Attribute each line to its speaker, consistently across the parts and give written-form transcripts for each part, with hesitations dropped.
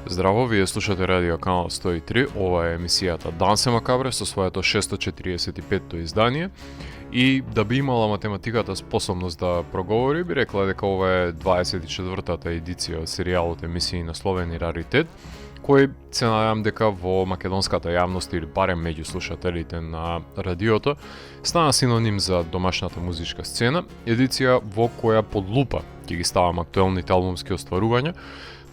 Speaker 1: Здраво, вие слушате Радио Канал 103, ова е емисијата Дансе Макабре со своето 645-то издание и да би имала математиката способност да проговори, би рекла дека ова е 24-та едиција од серијалот емисии на Словени Раритет, кој се надевам дека во македонската јавност или барем меѓу слушателите на радиото стана синоним за домашната музичка сцена, едиција во која под лупа ќе ги ставам актуелните албумски остварувања,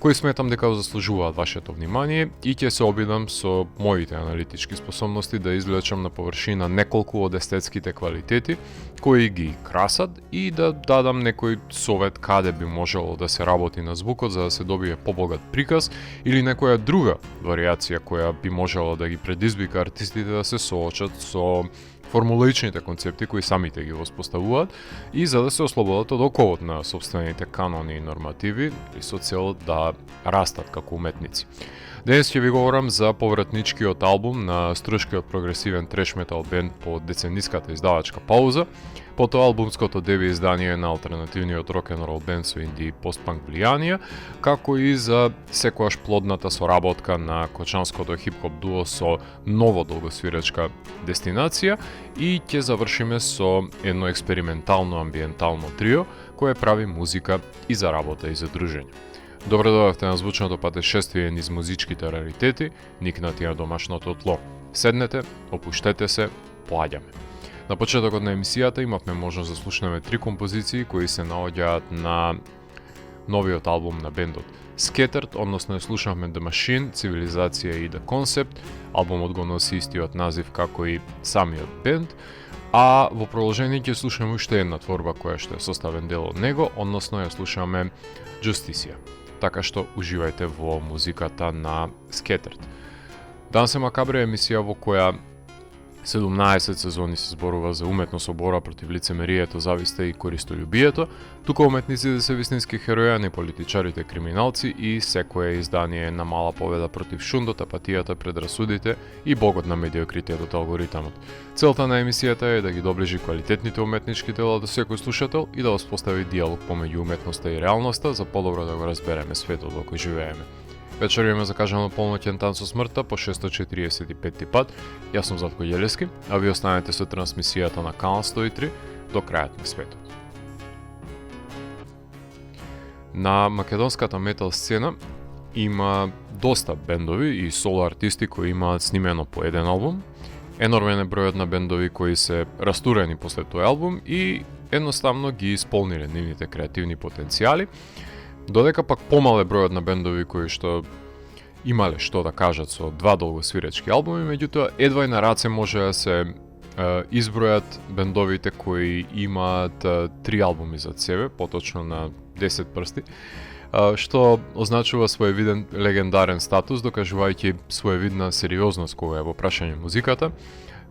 Speaker 1: кои сметам дека заслужуваат вашето внимание и ќе се обидам со моите аналитички способности да извлечам на површина неколку од естетските квалитети кои ги красат и да дадам некој совет каде би можело да се работи на звукот за да се добие побогат приказ или некоја друга варијација која би можела да ги предизвика артистите да се соочат со формуличните концепти кои самите ги воспоставуваат и за да се ослободат од оковот на сопствените канони и нормативи и со цел да растат како уметници. Денес ќе ви говорам за повратничкиот албум на струшкиот прогресивен треш метал бенд по децениската издавачка пауза, потоа албумското деби издание на алтернативниот рок-н-рол бенд со инди постпанк влијанија, како и за секојаш плодната соработка на кочанското хип-хоп дуо со ново долгосвирачка дестинација и ќе завршиме со едно експериментално амбиентално трио кое прави музика и за работа и за дружење. Добро дојдовте на звучното патешествие низ музичките раритети, никнати на домашното тло. Седнете, опуштете се, поаѓаме. На почетокот на емисијата имавме можност да слушнеме три композиции кои се наоѓаат на новиот албум на бендот Scattered, односно ја слушавме The Machine, Цивилизација и The Concept. Албумот го носи истиот назив како и самиот бенд, а во продолжение ќе слушаме уште една творба која што е составен дел од него, односно ја слушаме Justicia. Така што уживајте во музиката на Scattered. Дансе Макабре е емисија во која 17 сезони се зборува за уметност бора против лицемерието, зависта и користолюбието, тука уметниците се вистински херои, а не политичарите криминалци и секое издание на мала победа против шундот, апатијата, предрасудите и богот на медиокритетот алгоритамот. Целта на емисијата е да ги доближи квалитетните уметнички дела до секој слушател и да воспостави диалог помеѓу уметноста и реалноста за подобро да го разбереме светот во кој живееме. Вечер имаме закажано полноќен танц со смртта по 645 пат. Јас сум Затко Јелески, а ви останете со трансмисијата на Канал 103 до крајот на светот. На македонската метал сцена има доста бендови и соло артисти кои имаат снимено по еден албум. Енормен е бројот на бендови кои се растурени после тој албум и едноставно ги исполниле нивните креативни потенцијали. Додека пак помал е бројот на бендови кои што имале што да кажат со два долгосвирачки албуми, меѓутоа едва и на раце може да се избројат бендовите кои имаат 3 албуми зад себе, поточно на 10 прсти, што означува своевиден легендарен статус, докажувајќи своевидна сериозност кога е во прашање музиката,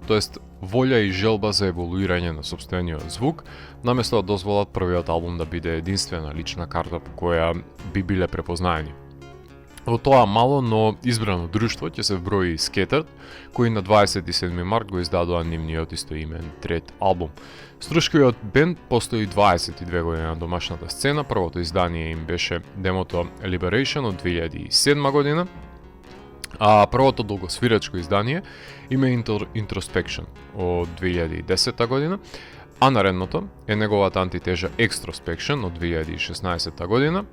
Speaker 1: тоест волја и желба за еволуирање на сопствениот звук, наместо да дозволат првиот албум да биде единствена лична карта по која би биле препознаени. Во тоа мало, но избрано друштво ќе се вброи Scattered, кои на 27 март го издадоа нивниот истоимен трет албум. Струшкиот бенд постои 22 години на домашната сцена, првото издание им беше демото Liberation од 2007 година, а првото долгосвирачко издание има Introspection од 2010 година, а наредното е неговата антитежа Extrospection од 2016 година,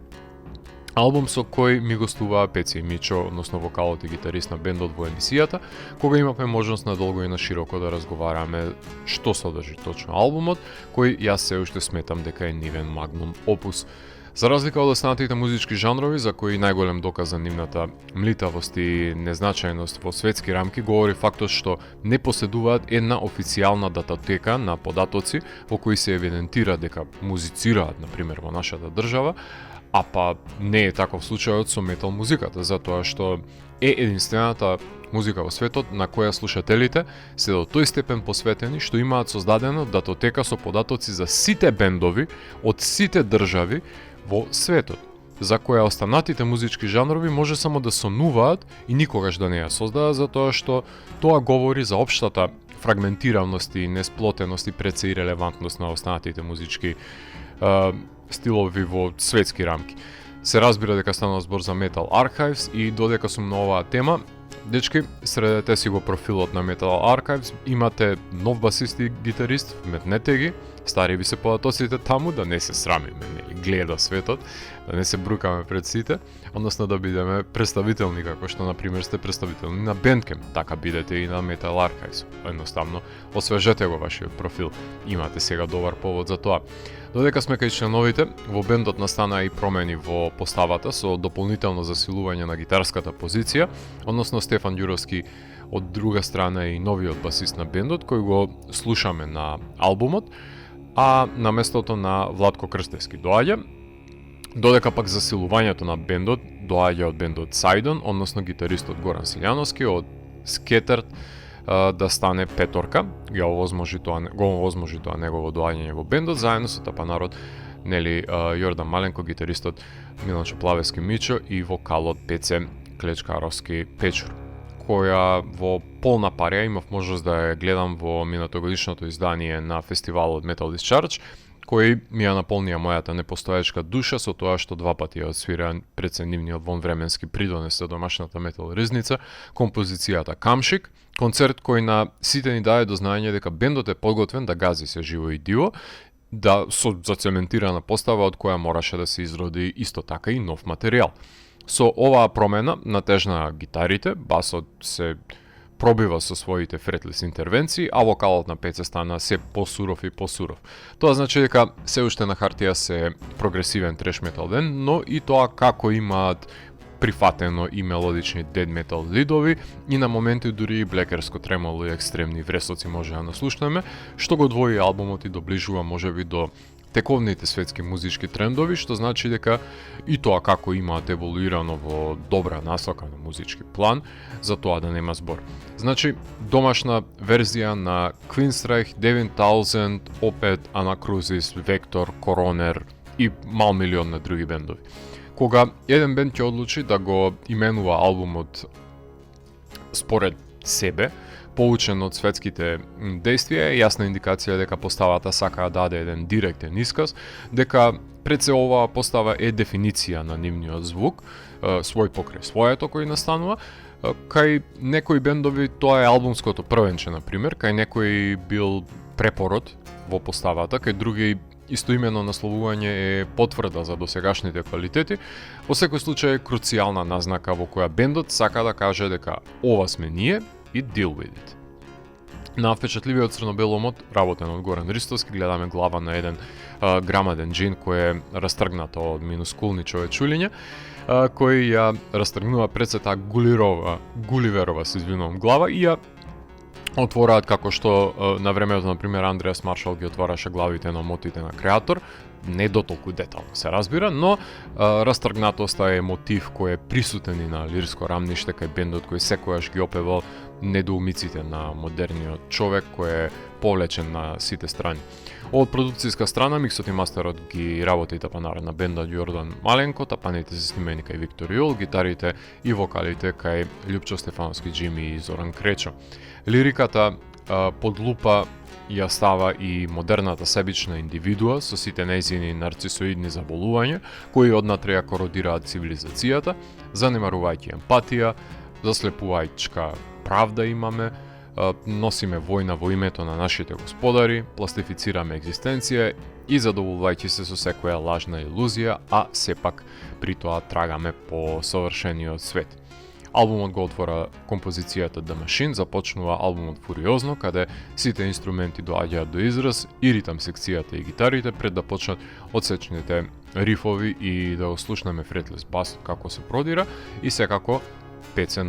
Speaker 1: албум со кој ми гостуваа Пеци Мичо, односно вокалот и гитарист на бендот во емисијата, кога имавме можност надолго и на широко да разговараме што содржи точно албумот, кој јас се уште сметам дека е нивен магнум опус. За разлика од останатите музички жанрови, за кои најголем доказ за нивната млитавост и незначајност во светски рамки говори фактот што не поседуваат една официјална датотека на податоци во кои се евидентира дека музицираат, например, во нашата држава, а па не е таков случајот со метал музиката, затоа што е единствената музика во светот на која слушателите се до тој степен посветени што имаат создадена датотека со податоци за сите бендови од сите држави во светот, за која останатите музички жанрови може само да сонуваат и никогаш да не ја создаат, затоа што тоа говори за општата фрагментираност и несплотеност и пред се ирелевантност на останатите музички стилови во светски рамки. Се разбира дека станува збор за Metal Archives и додека сум на оваа тема, дечки, средете си го профилот на Metal Archives, имате нов басист и гитарист, метнете ги, стари ви се податоците таму, да не се срамиме, нели, гледа светот, да не се брукаме пред сите, односно да бидеме представителни, како што, например, сте представителни на Bandcamp, така бидете и на Metal Archives. Едноставно, освежете го вашиот профил, имате сега добар повод за тоа. Додека сме кај членовите, во бендот настана и промени во поставата со дополнително засилување на гитарската позиција, односно Стефан Ѓуровски од друга страна е и новиот басист на бендот, кој го слушаме на албумот, а на местото на Владко Крстевски доаѓа, додека пак засилувањето на бендот доаѓа од бендот Сайдон, односно гитаристот Горан Силјановски од Скетерт, да стане петорка, го овозможи тоа негово доаѓање во бендот, заедно со тапанарот, нели, Јордан Маленко, гитаристот Милан Чоплавевски Мичо и вокалот Пеце Клечкаровски Печур, која во полна парија имав можност да ја гледам во минатогодишното издание на фестивалот Metal Discharge, кој ми ја наполнија мојата непостоечка душа со тоа што два пати ја освира преценивниот вонвременски придонес до домашната метал ризница, композицијата Камшик, концерт кој на сите ни даде до знаење дека бендот е подготвен да гази се живо и диво, да со зацементирана постава од која мораше да се изроди исто така и нов материјал. Со оваа промена натежна гитарите, басот се пробива со своите фретлес интервенции, а вокалот на Пеце стана се посуров и посуров. Тоа значи дека се уште на хартија се прогресивен треш метал бенд, но и тоа како имаат прифатено и мелодични дед метал лидови и на моменти дури и блекерско тремоло и екстремни вресоци може да наслушнеме, што го двои албумот и доближува можеби до тековните светски музички трендови, што значи дека и тоа како имаат еволуирано во добра насока на музички план, за тоа да нема збор. Значи, домашна верзија на Queenstrike, 9000, опет Anacrusis, Vector, Coroner и мал милион на други бендови. Кога еден бенд ќе одлучи да го именува албумот според себе, поучен од светските действија, е јасна индикација дека поставата сака да даде еден директен исказ, дека пред се оваа постава е дефиниција на нивниот звук, свој покрај своето кој настанува. Кај некои бендови тоа е албумското првенче, например, кај некои бил препород во поставата, кај други истоимено насловување е потврда за досегашните квалитети. Во секој случај е круцијална назнака во која бендот сака да каже дека ова сме ние и deal with it. На впечатливиот црно-беломот, работен од Горан Ристовски, гледаме глава на еден грамаден джин кој е растргнато од минускулни човечулиња, кој ја растргнува пред се таа Гуливерова, се извинувам, глава и ја отвораат како што на времето, например, Андреас Маршал ги отвараше главите на мотите на Креатор, не до толку детално се разбира, но растргнатоста е мотив кој е присутен и на лирско рамниште кај бендот кој секојаш ги опевал недоумиците на модерниот човек кој е повлечен на сите страни. Од продукцијска страна, миксот и мастерот ги работи тапанара на бендот Јордан Маленко, тапаните се снимени кај Виктор Јол, гитарите и вокалите кај Љупчо Стефановски, Джими и Зоран Кречо. Лириката под лупа ја става и модерната себична индивидуа со сите нејзини нарцисоидни заболувања, кои однатре ја кородираат цивилизацијата, занемарувајќи емпатија, заслепувајчка правда имаме, носиме војна во името на нашите господари, пластифицираме екзистенција и задоволувајќи се со секоја лажна илузија, а сепак при тоа трагаме по совршениот свет. Албумот го отвора композицијата The Machine, започнува албумот фуриозно, каде сите инструменти доаѓаат до израз, и ритам секцијата и гитарите, пред да почнат одсечните рифови и да го слушнеме фретлес бас како се продира, и секако Пеце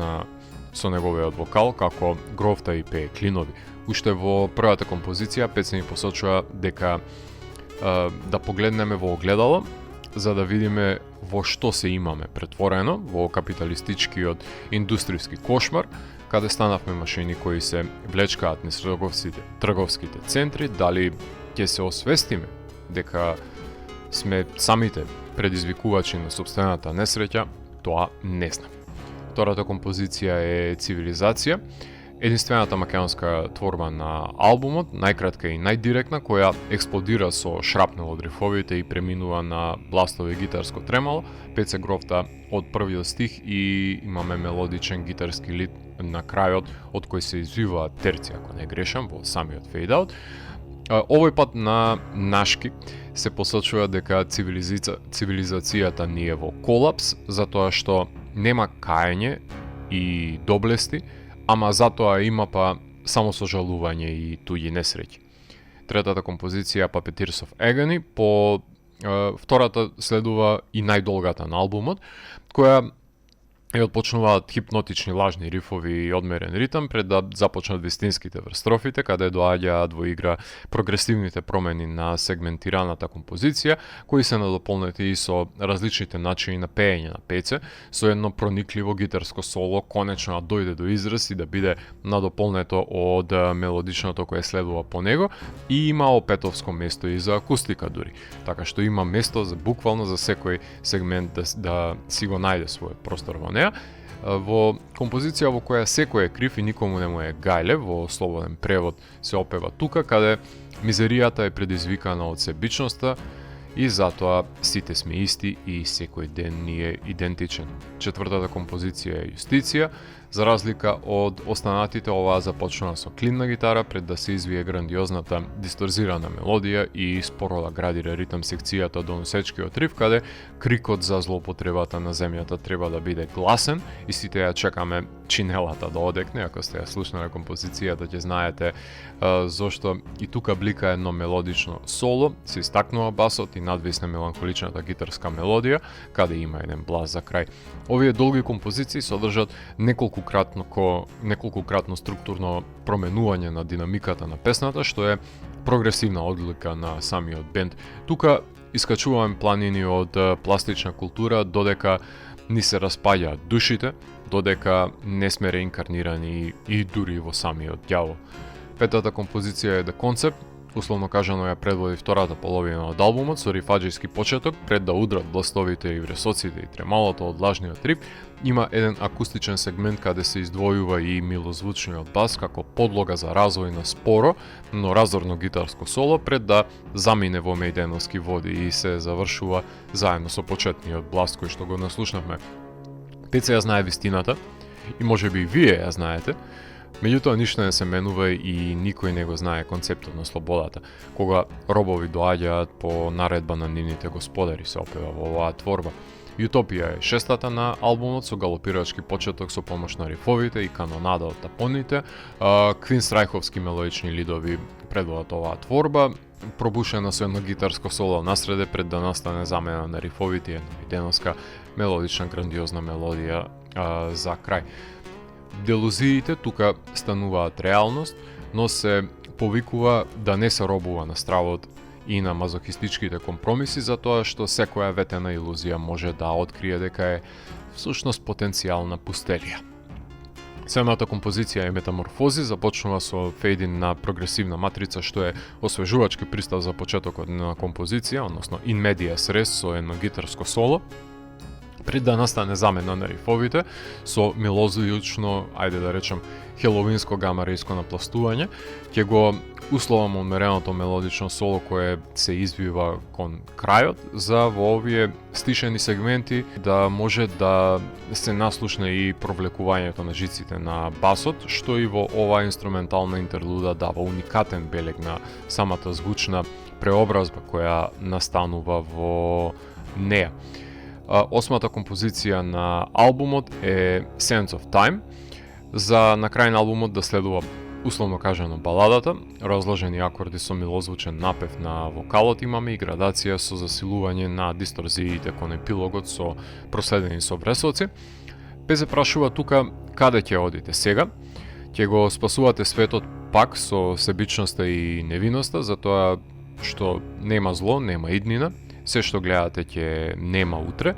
Speaker 1: со неговиот вокал, како гровта и пее клинови. Уште во првата композиција Пеце ни посочува дека да погледнеме во огледало, за да видиме во што се имаме претворено во капиталистичкиот индустријски кошмар, каде станавме машини кои се влечкаат низ трговските центри, дали ќе се освестиме дека сме самите предизвикувачи на сопствената несреќа, тоа не знам. Втората композиција е Цивилизација единствената македонска творба на албумот, најкратка и најдиректна, која експлодира со шрапнел од рифовите и преминува на бластови гитарско тремало. Пет се грофта од првиот стих и имаме мелодичен гитарски лид на крајот, од кој се извива терција, ако не грешам, во самиот fade out. Овој пат на Нашки се посочува дека цивилизацијата ни е во колапс, затоа што нема каење и доблести, ама затоа има само сожалување и туѓи несреќи. Третата композиција Puppeteers of Agony, по втората следува и најдолгата на албумот, која отпочнуваат хипнотични лажни рифови и одмерен ритам пред да започнат вистинските врстрофите, каде доаѓаат во игра прогресивните промени на сегментираната композиција, кои се надополнети и со различните начини на пеење на пеце, со едно проникливо гитарско соло конечно да дојде до израз и да биде надополнето од мелодичното кое следува по него, и има опетовско место и за акустика дури. Така што има место за буквално за секој сегмент да си го најде својот простор во неа. Во композиција во која секој е крив и никому не му е гајле, во слободен превод се опева тука, каде мизеријата е предизвикана од себичноста и затоа сите сме исти и секој ден ни е идентичен. Четвртата композиција е Јустиција. За разлика од останатите, оваа започнува со клинна гитара пред да се извие грандиозната дисторзирана мелодија и споро да градира ритм секцијата до носечкиот риф, каде крикот за злоупотребата на земјата треба да биде гласен и сите ја чекаме чинелата да одекне. Ако сте ја слушнале композицијата, ќе знаете зошто и тука блика едно мелодично соло, се истакнува басот и надвисне меланхоличната гитарска мелодија, каде има еден блас за крај. Овие долги композиции содржат неколкукратно структурно променување на динамиката на песната, што е прогресивна одлика на самиот бенд. Тука искачуваме планини од пластична култура, додека ни се распаѓаат душите, додека не сме реинкарнирани и дури во самиот ѓавол. Петата композиција е The Concept, условно кажано ја предводи втората половина од албумот со рифаџиски почеток, пред да удрат бластовите и вресоците и тремалото од лажниот риф. Има еден акустичен сегмент каде се издвојува и милозвучниот бас како подлога за развој на споро, но разорно гитарско соло пред да замине во мејденовски води и се завршува заедно со почетниот бласт кој што го наслушнавме. Пеца ја знае вистината и можеби и вие ја знаете, меѓутоа ништо не се менува и никој не го знае концептот на слободата. Кога робови доаѓаат по наредба на нивните господари, се опева во оваа творба. Утопија е шестата на албумот со галопирачки почеток со помош на рифовите и канонада од тапоните. Квинстрайховски мелодични лидови предводат оваа творба, пробушена со едно гитарско соло насреде пред да настане замена на рифовите и една виденовска мелодична грандиозна мелодија за крај. Делузиите тука стануваат реалност, но се повикува да не се робува на стравот и на мазохистичките компромиси, затоа што секоја ветена илузија може да открие дека е всушност потенцијална пустелија. Седмата композиција е Метаморфози, започнува со фейдин на прогресивна матрица, што е освежувачки пристав за почетокот на композиција, односно in medias res со едно гитарско соло, пред да настане замена на рифовите со милозвучно, ајде да речем, хеловинско гамарејско напластување, ќе го условам одмереното мелодично соло кое се извива кон крајот, за во овие стишени сегменти да може да се наслушне и провлекувањето на жиците на басот, што и во оваа инструментална интерлуда дава уникатен белег на самата звучна преобразба која настанува во неа. Осмата композиција на албумот е Sense of Time. За на крај на албумот да следува условно кажано баладата, разложени акорди со милозвучен напев на вокалот, имаме и градација со засилување на дисторзиите кон епилогот со проследени со вресоци. Пезе прашува тука каде ќе одите сега, ќе го спасувате светот пак со себичноста и невиноста, затоа што нема зло, нема иднина, се што гледате ќе нема утре,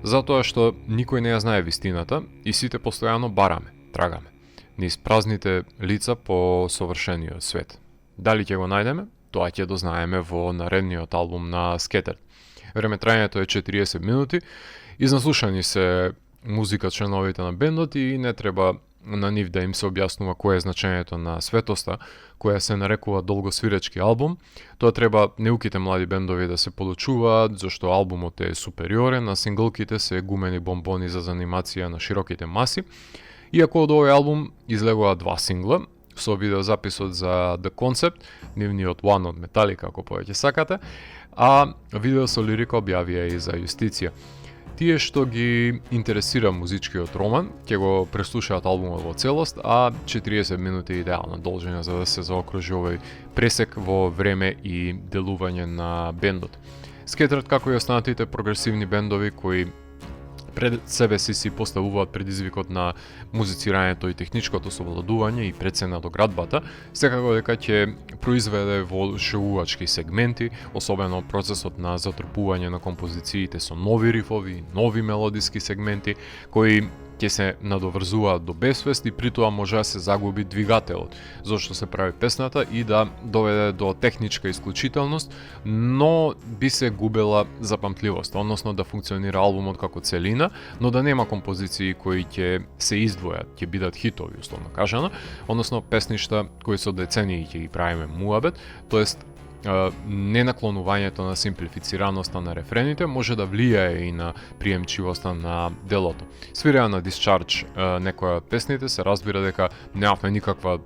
Speaker 1: затоа што никој не ја знае вистината и сите постојано бараме, трагаме низ празните лица по совршениот свет. Дали ќе го најдеме? Тоа ќе дознаеме во наредниот албум на Скетер. Времетрањето е 40 минути, изнаслушани се музика членовите на бендот и не треба на нив да им се објаснува кое е значењето на светоста, која се нарекува долгосвиречки албум. Тоа треба неуките млади бендови да се подучуваат, зашто албумот е супериорен, а синглките се гумени бомбони за занимација на широките маси. Иако од овој албум излегува 2 сингла, со видеозаписот за The Concept, нивниот One од Metallica, ако повеќе сакате, а видео со лирика објавија и за Јустиција. Тие што ги интересира музичкиот роман, ќе го преслушаат албумот во целост, а 40 минути е идеална должина за да се заокружи овој пресек во време и делување на бендот. Скетерот, како и останатите прогресивни бендови кои пред себе си поставуваат предизвикот на музицирањето и техничкото совладување и прецена до градбата, секако дека ќе произведе воодушевувачки сегменти, особено процесот на затрпување на композициите со нови рифови, нови мелодиски сегменти, кои ќе се надоврзуваат до безсвест и при тоа може да се загуби двигателот, зашто се прави песната и да доведе до техничка исклучителност, но би се губела запамтливост, односно да функционира албумот како целина, но да нема композиции кои ќе се издвојат, ќе бидат хитови, условно кажано, односно песништа кои со децении ќе ги правиме муабет, тоест ненаклонувањето на симплифицираноста на рефрените може да влијае и на приемчивоста на делото. Свиреа на Discharge некоја од песните, се разбира дека немавме никаква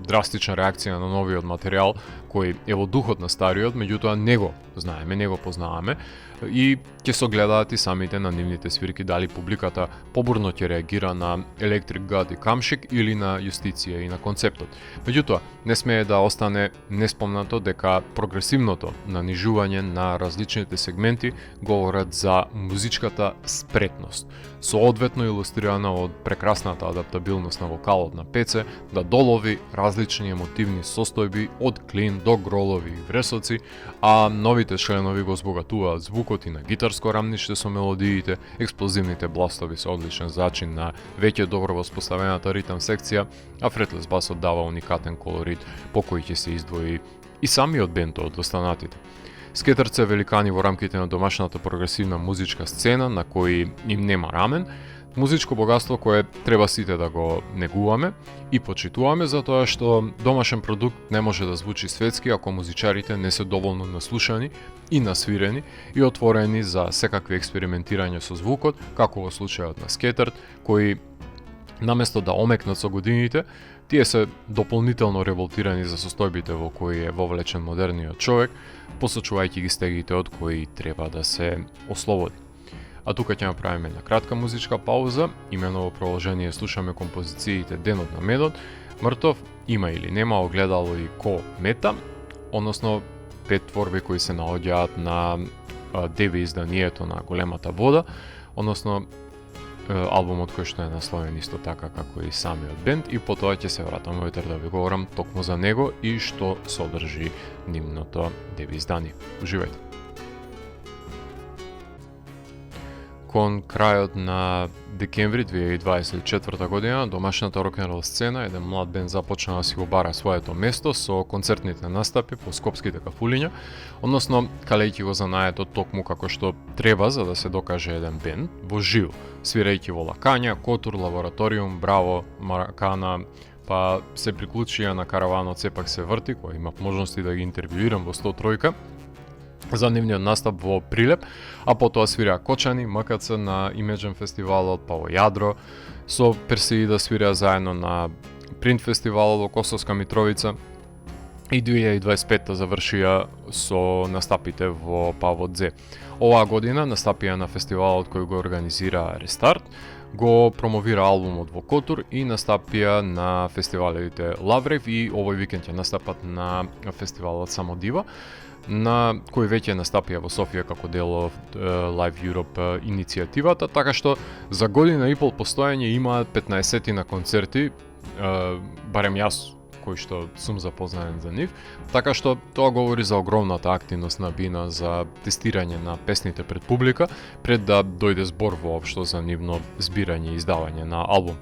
Speaker 1: драстична реакција на новиот материјал кој е во духот на стариот, меѓутоа не го знаеме, не го познаваме и ќе се гледаат и самите на нивните свирки дали публиката побурно ќе реагира на Electric God и Камшик или на Јустиција и на концептот. Меѓутоа, не смее да остане неспомнато дека прогресивното нанижување на различните сегменти говорат за музичката спретност, соодветно илустрирана од прекрасната адаптабилност на вокалот на Пеце да долови различни емотивни состојби од клин до гролови и вресоци, а новите членови го збогатуваат звукот и на гитарско рамниште со мелодиите, експлозивните бластови со одличен зачин на веќе добро воспоставената ритам секција, а фретлес басот дава уникатен колорит по кој ќе се издвои и самиот бенд од останатите. Скетерот се великани во рамките на домашната прогресивна музичка сцена на кој им нема рамен, музичко богатство кое треба сите да го негуваме и почитуваме затоа што домашен продукт не може да звучи светски ако музичарите не се доволно наслушани и насвирени и отворени за секакви експериментирања со звукот, како во случајот на Скетерот, кои наместо да омекнат со годините, тие се дополнително револтирани за состојбите во кои е вовлечен модерниот човек, посочувајќи ги стегите од кои треба да се ослободи. А тука ќе направиме една кратка музичка пауза, имено во продолжение слушаме композициите Денот на медот, Мртов, Има или нема, Огледало и Ко мета, односно 5 творби кои се наоѓаат на деби изданието на Големата вода, односно албумот кој што е насловен исто така како и самиот бенд, и потоа ќе се вратам вечер да ви говорам токму за него и што содржи нивното деби издание. Уживајте. Кон крајот на декември 2024 година, домашната рок-н-рол сцена, еден млад бенд започна да си го бара своето место со концертните настапи по скопските кафулиња, односно калејќи го занаетот токму како што треба за да се докаже еден бенд во живо, свирејќи во Лакања, Котур, Лабораториум, Браво, Маракана, па се приклучија на караванот Сепак се врти, кој имав можности да ги интервјуирам во 103-ка, за нивниот настап во Прилеп, а потоа свираа Кочани, МКЦ на Имеджен фестивалот, па во Јадро, со Персеида свираа заедно на Принт фестивалот во Косовска Митровица и 2025 завршија со настапите во Паводзе. Оваа година настапија на фестивалот кој го организира Рестарт, го промовира албумот во Котур и настапија на фестивалите Лаврев и овој викенд ќе настапат на фестивалот Самодива, на кој веќе настапија во Софија како дел од Live Europe иницијативата, така што за година и пол постојање имаат 15 на концерти, барем јас кој што сум запознаен за нив, така што тоа говори за огромната активност на Бина за тестирање на песните пред публика, пред да дојде збор воопшто за нивно збирање и издавање на албум.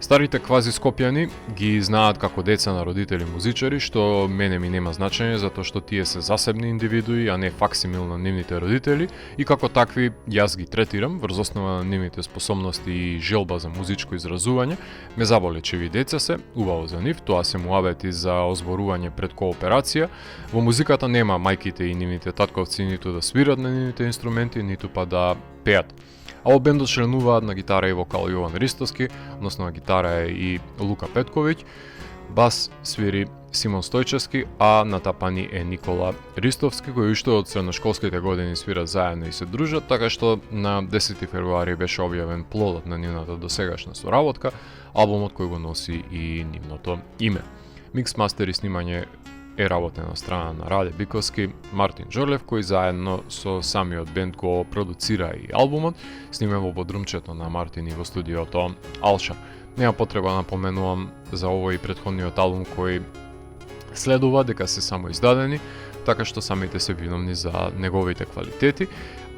Speaker 1: Старите квази скопјани ги знаат како деца на родители музичари, што мене ми нема значење затоа што тие се засебни индивидуи, а не факсимил на нивните родители, и како такви јас ги третирам врз основа на нивните способности и желба за музичко изразување. Ме заболечеви деца се, убаво за нив, тоа се муабети за озборување пред кооперација. Во музиката нема мајките и нивните татковци ниту да свират на нивните инструменти, ниту па да пеат. А во бендот членуваат на гитара и вокал Јован Ристовски, односно на гитара е и Лука Петковиќ, бас свири Симон Стојчевски, а на тапани е Никола Ристовски, кои уште од средношколските години свират заедно и се дружат, така што на 10 февруари беше објавен плодот на нивната досегашна соработка, албумот кој го носи и нивното име. Микс, мастер и снимање е работена на страна на Раде Биковски, Мартин Џорлев, кој заедно со самиот бенд го продуцира и албумот, снимен во подрумчето на Мартин и во студиото Алша. Нема потреба да напоменувам за овој и претходниот албум кој следува дека се само издадени, така што самите се виновни за неговите квалитети,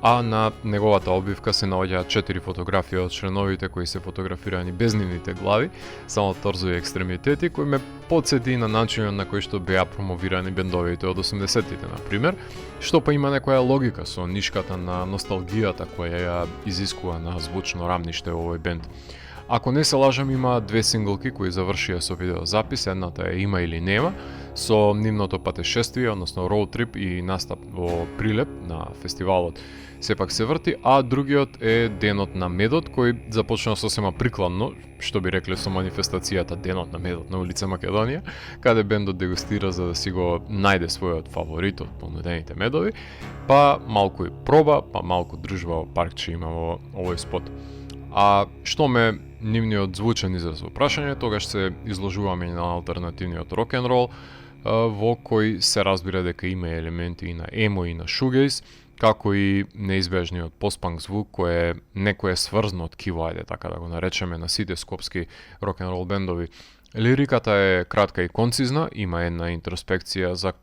Speaker 1: а на неговата обвивка се наоѓаат 4 фотографии од членовите кои се фотографирани без нивните глави, само торзови екстремитети, кои ме потсети на начинот на кој што беа промовирани бендовите од 80-тите, например, што па има некоја логика со нишката на носталгијата која ја изискува на звучно рамниште овој бенд. Ако не се лажам, има 2 синглки кои завршија со видеозапис, едната е Има или нема, со нивното патешествие, односно роуд трип и настап во Прилеп на фестивалот сепак се врти, а другиот е Денот на медот, кој започна сосема прикладно, што би рекле со манифестацијата Денот на медот на улица Македонија, каде бендот дегустира за да си го најде својот фаворит од понудените медови, па малку и проба, па малку дружба во паркче има во овој спот. А што ме нивниот звучен израз во прашање, тогаш се изложуваме на алтернативниот рок-н-рол, во кој се разбира дека има елементи и на емо и на шугейс, како и неизбежниот постпанк звук кој е некој сврзно од киво, ајде така да го наречеме, на сите скопски рок-н-рол бендови. Лириката е кратка и концизна, има една интроспекција за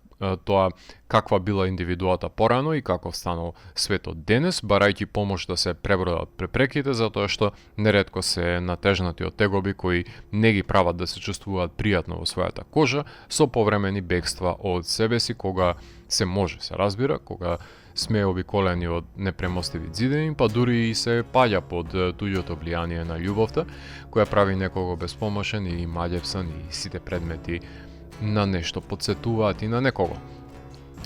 Speaker 1: тоа каква била индивидуата порано и каков станал светот денес, барајќи помош да се пребродат препреките, затоа што неретко се натежнати од тегоби кои не ги прават да се чувствуваат пријатно во својата кожа, со повремени бегства од себе си, кога се може, се разбира, кога сме обиколени од непремостиви ѕидини, па дури и се паѓа под туѓото влијание на љубовта, која прави некого безпомошен и маѓевсан и сите предмети на нешто потсетуваат и на некого.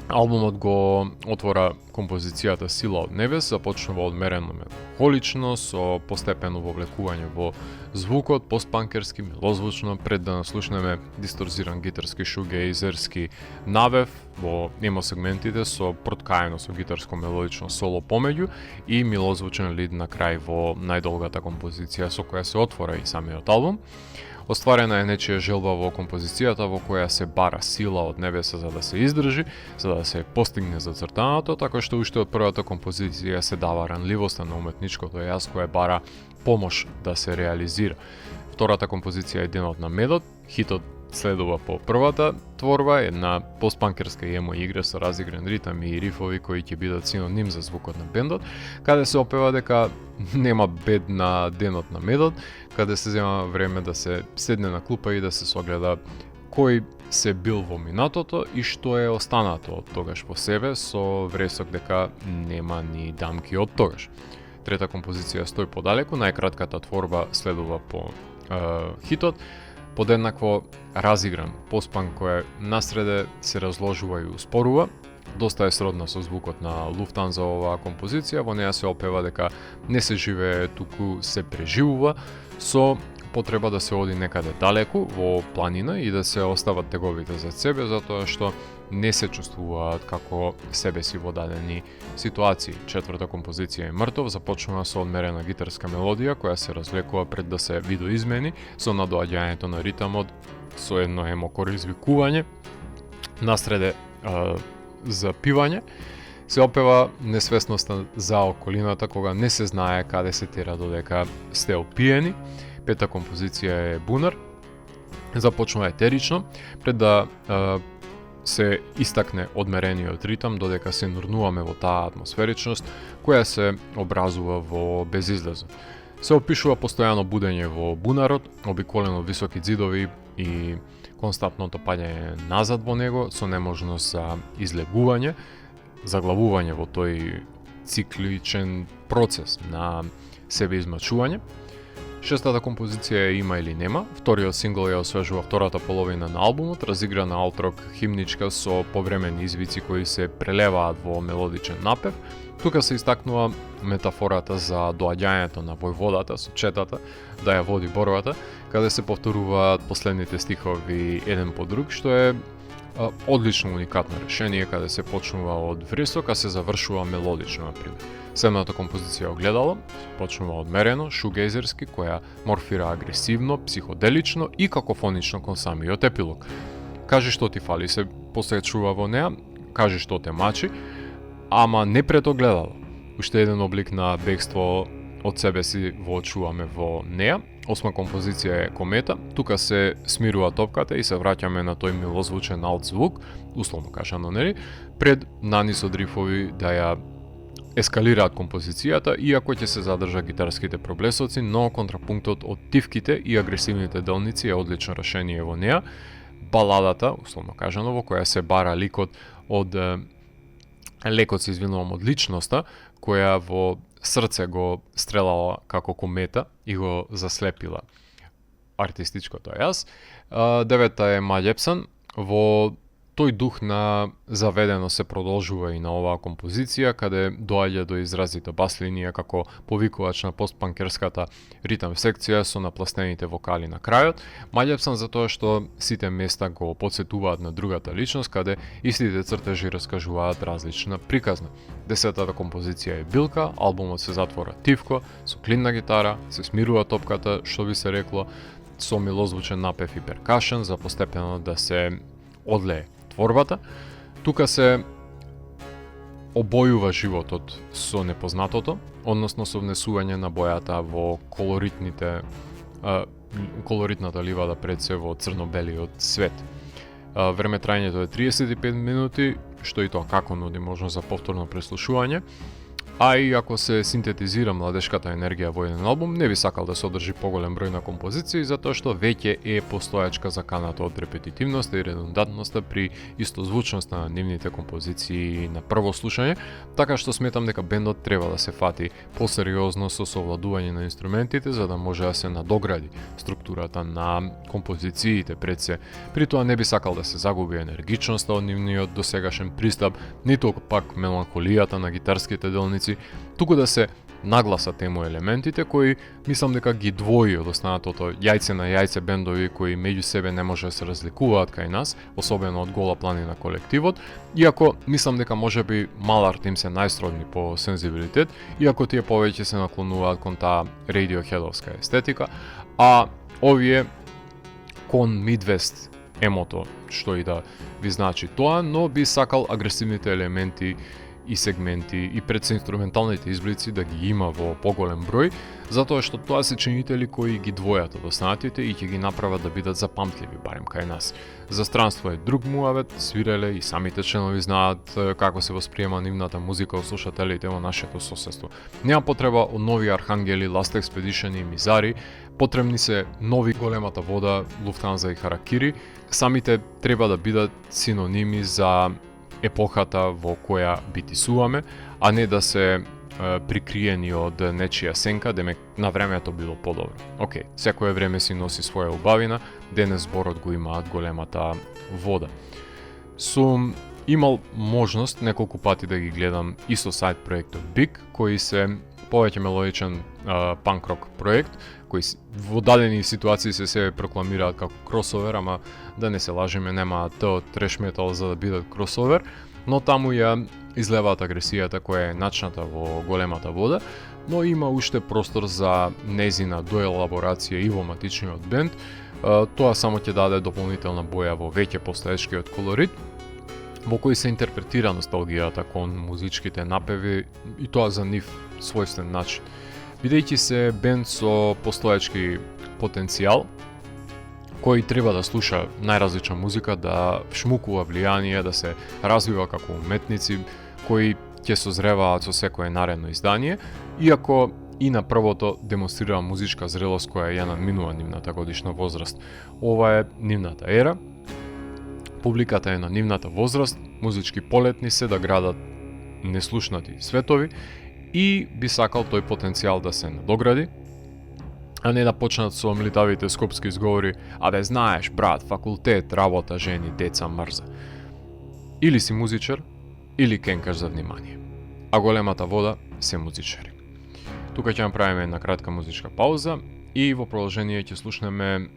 Speaker 1: Албумот го отвора композицијата Сила од небес, започнува одмерено меланхолично, со постепено вовлекување во звукот, постпанкерски, мелозвучно, пред да наслушнеме дисторзиран гитарски шугеизерски навев во емо сегментите со проткаено со гитарско мелодично соло помеѓу и милозвучен лид на крај во најдолгата композиција со која се отвора и самиот албум. Остварена е нечија желба во композицијата во која се бара сила од небеса за да се издржи, за да се постигне зацртаното, така што уште од првата композиција се дава ранливоста на уметничкото јас која бара помош да се реализира. Втората композиција е Денот на медот, хитот следува по првата творба, една постпанкерска емо игра со разигран ритам и рифови кои ќе бидат синоним за звукот на бендот, каде се опева дека нема бед на Денот на медот, каде се зема време да се седне на клупа и да се согледа кој се бил во минатото и што е останато од тогаш по себе, со вресок дека нема ни дамки од тогаш. Трета композиција Стој подалеку, најкратката творба следува по хитот, подеднакво разигран постпанк кој насреде се разложува и успорува. Доста е сродна со звукот на Луфтанза оваа композиција, во неја се опева дека не се живее, туку се преживува, со потреба да се оди некаде далеку во планина и да се остават теговите за себе, затоа што не се чувствуваат како себе си во дадени ситуации. Четврта композиција е Мртов, започнува со одмерена гитарска мелодија која се развлекува пред да се видоизмени со надоаѓањето на ритамот со едно емоко извикување, насреде запивање, се опева несвесноста за околината кога не се знае каде се тера додека сте опиени. Пета композиција е Бунар, започнува етерично, пред да се истакне одмерениот ритам додека се нурнуваме во таа атмосферичност која се образува во безизлезот. Се опишува постојано будење во бунарот, обиколено високи ѕидови и константното паѓање назад во него со неможност за излегување, заглавување во тој цикличен процес на себе измачување. Шестата композиција има или нема. Вториот сингл ја освежува втората половина на албумот, разиграна алтрок химничка со повремени извици кои се прелеваат во мелодичен напев. Тука се истакнува метафората за доаѓањето на војводата со четата да ја води борбата, каде се повторуваат последните стихови еден по друг, што е одлично уникатно решение, каде се почнува од вресок, а се завршува мелодично, например. Седмата композиција огледало почнува одмерено, шугейзерски, која морфира агресивно, психоделично и какофонично кон самиот епилог. Кажи што ти фали, се посечува во неа, кажи што те мачи, ама не пред огледало. Уште еден облик на бегство од себе си воочуваме во неа. Осма композиција е Комета. Тука се смирува топката и се враќаме на тој милозвучен алт звук, условно кажано, нели, пред нанисот рифови да ја ескалираат композицијата, иако ќе се задржа гитарските проблесоци, но контрапунктот од тивките и агресивните делници е одлично решение во неа. Баладата, условно кажано, во која се бара ликот се извинувам од личноста, која во срце го стрелала како комета и го заслепила артистичкото јас. Девета е Маљепсан. Во тој дух на заведено се продолжува и на оваа композиција, каде доаѓа до изразита бас линија како повикувач на постпанкерската ритам секција со напластените вокали на крајот. Маљепсан затоа што сите места го потсетуваат на другата личност, каде истите цртежи раскажуваат различна приказна. Десетата композиција е Билка, албумот се затвора тивко, со клинна гитара, се смирува топката, што би се рекло, со милозвучен напев и перкашен за постепено да се одлее творбата. Тука се обојува животот со непознатото, односно со внесување на бојата во колоритната ливада пред се во црно-белиот свет. Време трајањето е 35 минути, што и тоа како нуди можност за повторно преслушување. А и ако се синтетизира младешката енергија во еден албум, не би сакал да се одржи поголем број на композиции, затоа што веќе е постојачка заканата од репетитивноста и редундантноста при истозвучноста на нивните композиции на прво слушање, така што сметам дека бендот треба да се фати посериозно со совладување на инструментите, за да може да се надогради структурата на композициите пред се. При тоа не би сакал да се загуби енергичноста од нивниот досегашен пристап, ниту пак меланхолијата на гитарските делници, туку да се нагласат тему елементите кои мислам дека ги двои од останатото јајце на јајце бендови кои меѓу себе не може да се разликуваат кај нас, особено од Гола планина колективот, иако мислам дека можеби Маларт им се најсродни по сензибилитет, иако тие повеќе се наклонуваат кон таа Radioheadовска естетика, а овие кон Midwest емото, што и да ви значи тоа, но би сакал агресивните елементи и сегменти и предсоинструменталните изблици да ги има во поголем број, затоа што тоа се чинители кои ги двојат од останатите и ќе ги направат да бидат запамтливи барем кај нас. За странство е друг муавет, свиреле и самите членови знаат како се восприема нивната музика од слушателите во нашето соседство. Нема потреба од нови Архангели, Last Expedition и Мизари, потребни се нови Големата вода, Луфтанза и Харакири, самите треба да бидат синоними за епохата во која битисуваме, а не да се прикриени од нечија сенка, демек на времето било подобро. Океј, секое време си носи своја убавина, денес зборот го имаат Големата вода. Сум имал можност неколку пати да ги гледам исто сајд проектот Big, кој се повеќе мелодичен панк-рок проект, кој во дадени ситуации се себе прокламираат како кросовер, ама да не се лажеме, нема тоа треш метал за да бидат кросовер, но таму ја излеваат агресијата која е начната во Големата вода, но има уште простор за незина доелаборација и во матичниот бенд. Тоа само ќе даде дополнителна боја во веќе постоечкиот колорит, во кој се интерпретира носталгијата кон музичките напеви и тоа за нив својствен начин. Бидејќи се бенд со постоечки потенцијал, кој треба да слуша најразлична музика, да шмукува влијание, да се развива како уметници, кои ќе созреваат со секое наредно издание, иако и на првото демонстрира музичка зрелост која ја надминува нивната годишна возраст. Ова е нивната ера. Публиката е на нивната возраст, музички полетни се да градат неслушнати светови и би сакал тој потенцијал да се надогради, а не да почнат со млитавите скопски изговори: "Абе знаеш брат, факултет, работа, жени, деца, мрза." Или си музичар, или кенкаш за внимание. А големата вода се музичари. Тука ќе направиме една кратка музичка пауза и во продолжение ќе слушнеме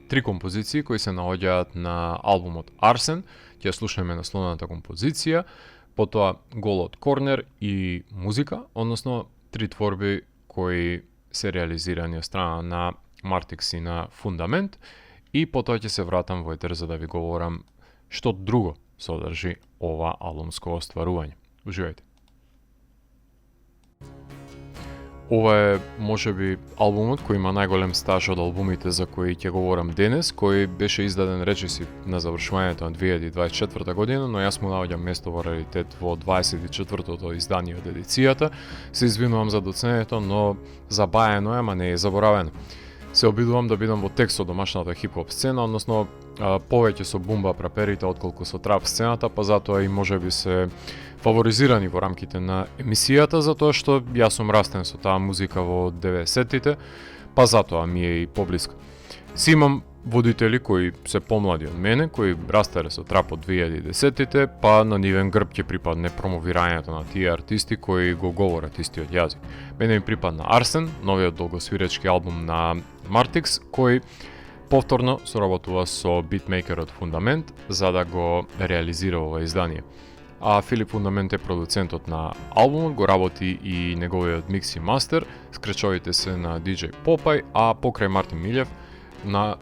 Speaker 1: 3 композиции кои се наоѓаат на албумот Арсен. Ќе слушнеме насловната композиција, потоа Голот корнер и музика, односно 3 творби кои се реализирани од страна на Мартикс и на Фундамент, и потоа ќе се вратам во етер за да ви говорам што друго содржи ова албумско остварување. Уживајте. Ова е можеби албумот кој има најголем стаж од албумите за кои ќе говорам денес, кој беше издаден речиси на завршувањето на 2024 година, но јас му наоѓам место во раритет во 24-тото издание од едицијата. Се извинувам за доцнењето, но забаено е, ама не е заборавено. Се обидувам да бидам во текст со домашната хип-хоп сцена, односно повеќе со бумба праперите отколку со трап сцената, па затоа и можеби се фаворизирани во рамките на емисијата, затоа што јас сум растен со таа музика во 90-тите, па затоа ми е и поблиска. Си имам водители кои се помлади од мене, кои растеле со трап од 2010-тите, па на нивен грб ќе припадне промовирањето на тие артисти кои го говорат истиот јазик. Мене ми припадна Арсен, новиот долгосвиречки албум на Мартикс, кој повторно соработува со битмейкерот Фундамент за да го реализира ова издание. А Филип Фундамент е продуцентот на албумот, го работи и неговиот микс и мастер, скречовите се на DJ Popaj, а покрај Мартин Милев на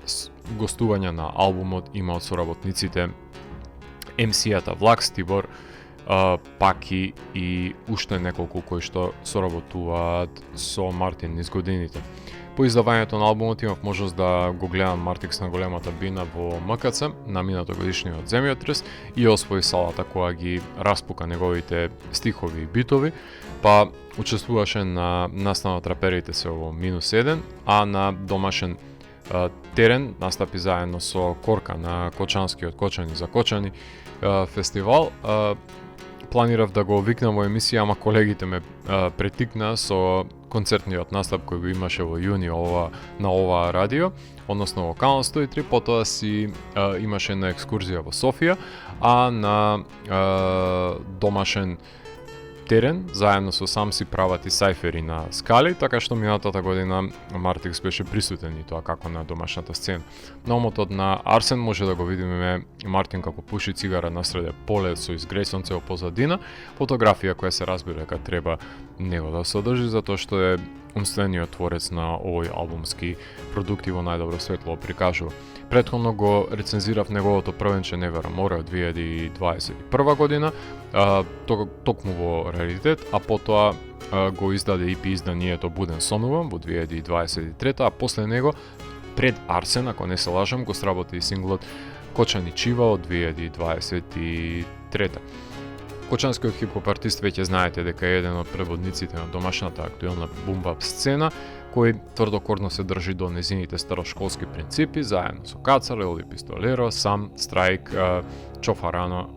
Speaker 1: гостување на албумот има од соработниците MC-ата Влакс, Тибор, Паки и уште неколку кои што соработуваат со Мартин низ годините. По издавањето на албумот имав можност да го гледам Мартикс на големата бина во МКЦ на минатогодишниот земјотрес и освои салата која ги распука неговите стихови и битови, па учествуваше на настана траперите се во -1, а на домашен терен настапи заедно со Корка на Кочанскиот Кочани за Кочани фестивал. Планирав да го викнам во емисија, ама колегите ме претикнаа со концертниот настап кој го имаше во јуни на ова радио, односно во Канал 103, потоа си имаше една екскурзија во Софија, а на домашен терен, заедно со сам си прават и сајфери на скали, така што минатата година Мартикс беше присутен и тоа како на домашната сцена. На омотот на Арсен може да го видиме Мартин како пуши цигара насреде поле со изгресонце во позадина, фотографија која се разбира дека треба него да содржи, затоа што е умствениот творец на овој албумски продукти во најдобро светло прикажува. Претходно го рецензирав неговото првенче Невера Море од 2021 година, токму во раритет, а потоа го издаде EP изданието Буден сонувам во 2023, а после него, пред Арсен, ако не се лажам, го сработи и синглот Кочани Чива од 2023. Кочанскиот хип-хоп артист веќе знаете дека е еден од преводниците на домашната актуелна бумбап сцена, кој тврдокорно се држи до незините старошколски принципи, заедно со Кацар, Елди Пистолеро, Сам, Страйк, Чофарано,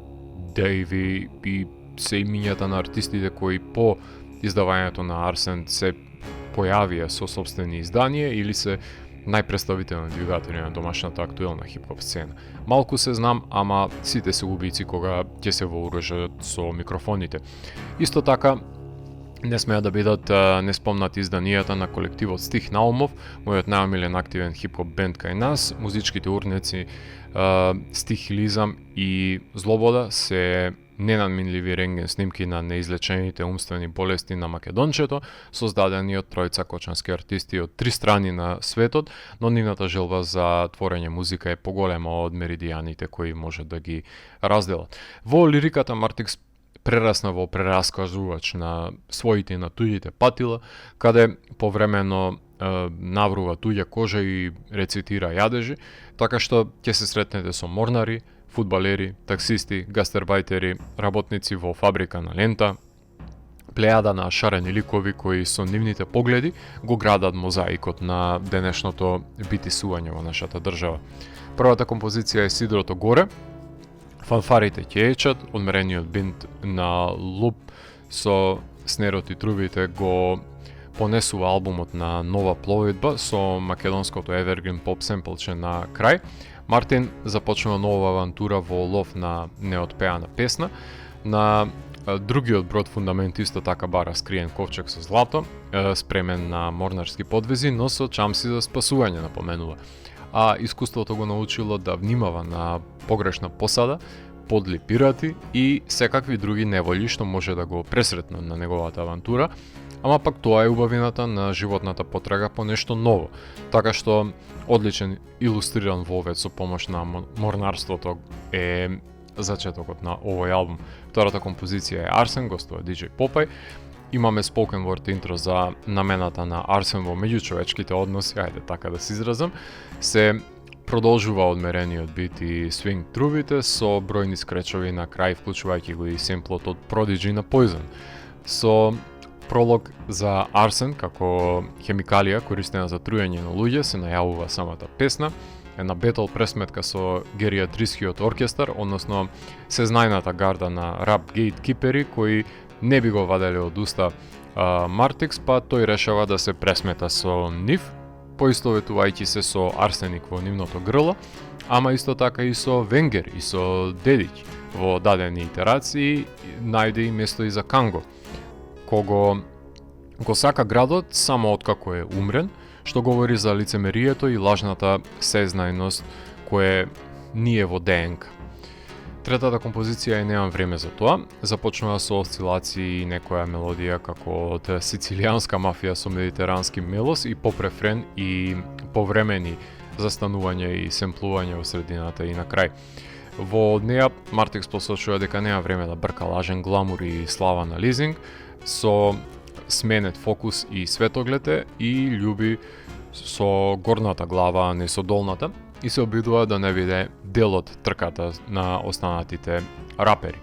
Speaker 1: Дейви и се имињата на артистите кои по издавањето на Арсен се појавија со собствени изданија или се најпредставителни двигатели на домашната актуелна хип-хоп сцена. Малку се знам, ама сите се убици кога ќе се вооружат со микрофоните. Исто така, не смеа да бидат неспомнати изданијата на колективот Стих Наумов, мојот најомилен активен хип-хоп бенд кај нас. Музичките урници Стихилизам и Злобода се ненадминливи рентген снимки на неизлечените умствени болести на Македончето, создадени од тројца кочански артисти од 3 страни на светот, но нивната желба за творење музика е поголема од меридијаните кои може да ги разделат. Во лириката Мартикс прерасна во прераскажувач на своите и на туѓите патила, каде повремено наврува туѓа кожа и рецитира јадежи, така што ќе се сретнете со морнари, фудбалери, таксисти, гастербајтери, работници во фабрика на лента, плејада на шарени ликови кои со нивните погледи го градат мозаикот на денешното битисување во нашата држава. Првата композиција е Сидрото горе, фанфарите ќе ечат, одмерениот бинт на луп со снерот и трубите го понесува албумот на Нова пловидба со македонското Evergreen Pop семплче на крај. Мартин започнува нова авантура во лов на неотпеана песна. На другиот брод фундамент исто така бара скриен ковчег со злато, спремен на морнарски подвизи, но со чамси за спасување напоменува. А искуството го научило да внимава на погрешна посада, подли пирати и секакви други неволји што може да го пресретнат на неговата авантура, ама пак тоа е убавината на животната потрага по нешто ново, така што одличен илустриран вовед со помош на морнарството е зачетокот на овој албум. Втората композиција е Арсен, гостува DJ Popaj. Имаме spoken word интро за намената на Арсен во меѓучовечките односи, ајде така да се изразам. Се продолжува одмерениот бит и свинг трубите со бројни скречови на крај, вклучувајќи го и семплот од Prodigy на Poison. Со пролог за Арсен како хемикалија користена за труење на луѓе се најавува самата песна. Една бетл пресметка со гериатрискиот оркестар, односно сезнајната гарда на рап гейткипери кои не би го ваделе од уста Мартикс, па тој решава да се пресмета со нив, поистоветувајќи се со арсеник во нивното грло, ама исто така и со Венгер и со Дедиќ. Во дадени итерации најде и место и за Канго, кого го сака градот само откако е умрен, што говори за лицемерието и лажната сезнајност кое ние во ДНК. Третата композиција е Немам време за тоа. Започнува со осцилации и некоја мелодија како од сицилијанска мафија со медитерански мелос и поп-рефрен и повремени застанувања и семплување во средината и на крај. Во неја Мартикс посочува дека нема време да брка лажен гламур и слава на лизинг со сменет фокус и светоглед и љуби со горната глава, а не со долната, и се обидува да не биде дел од трката на останатите рапери.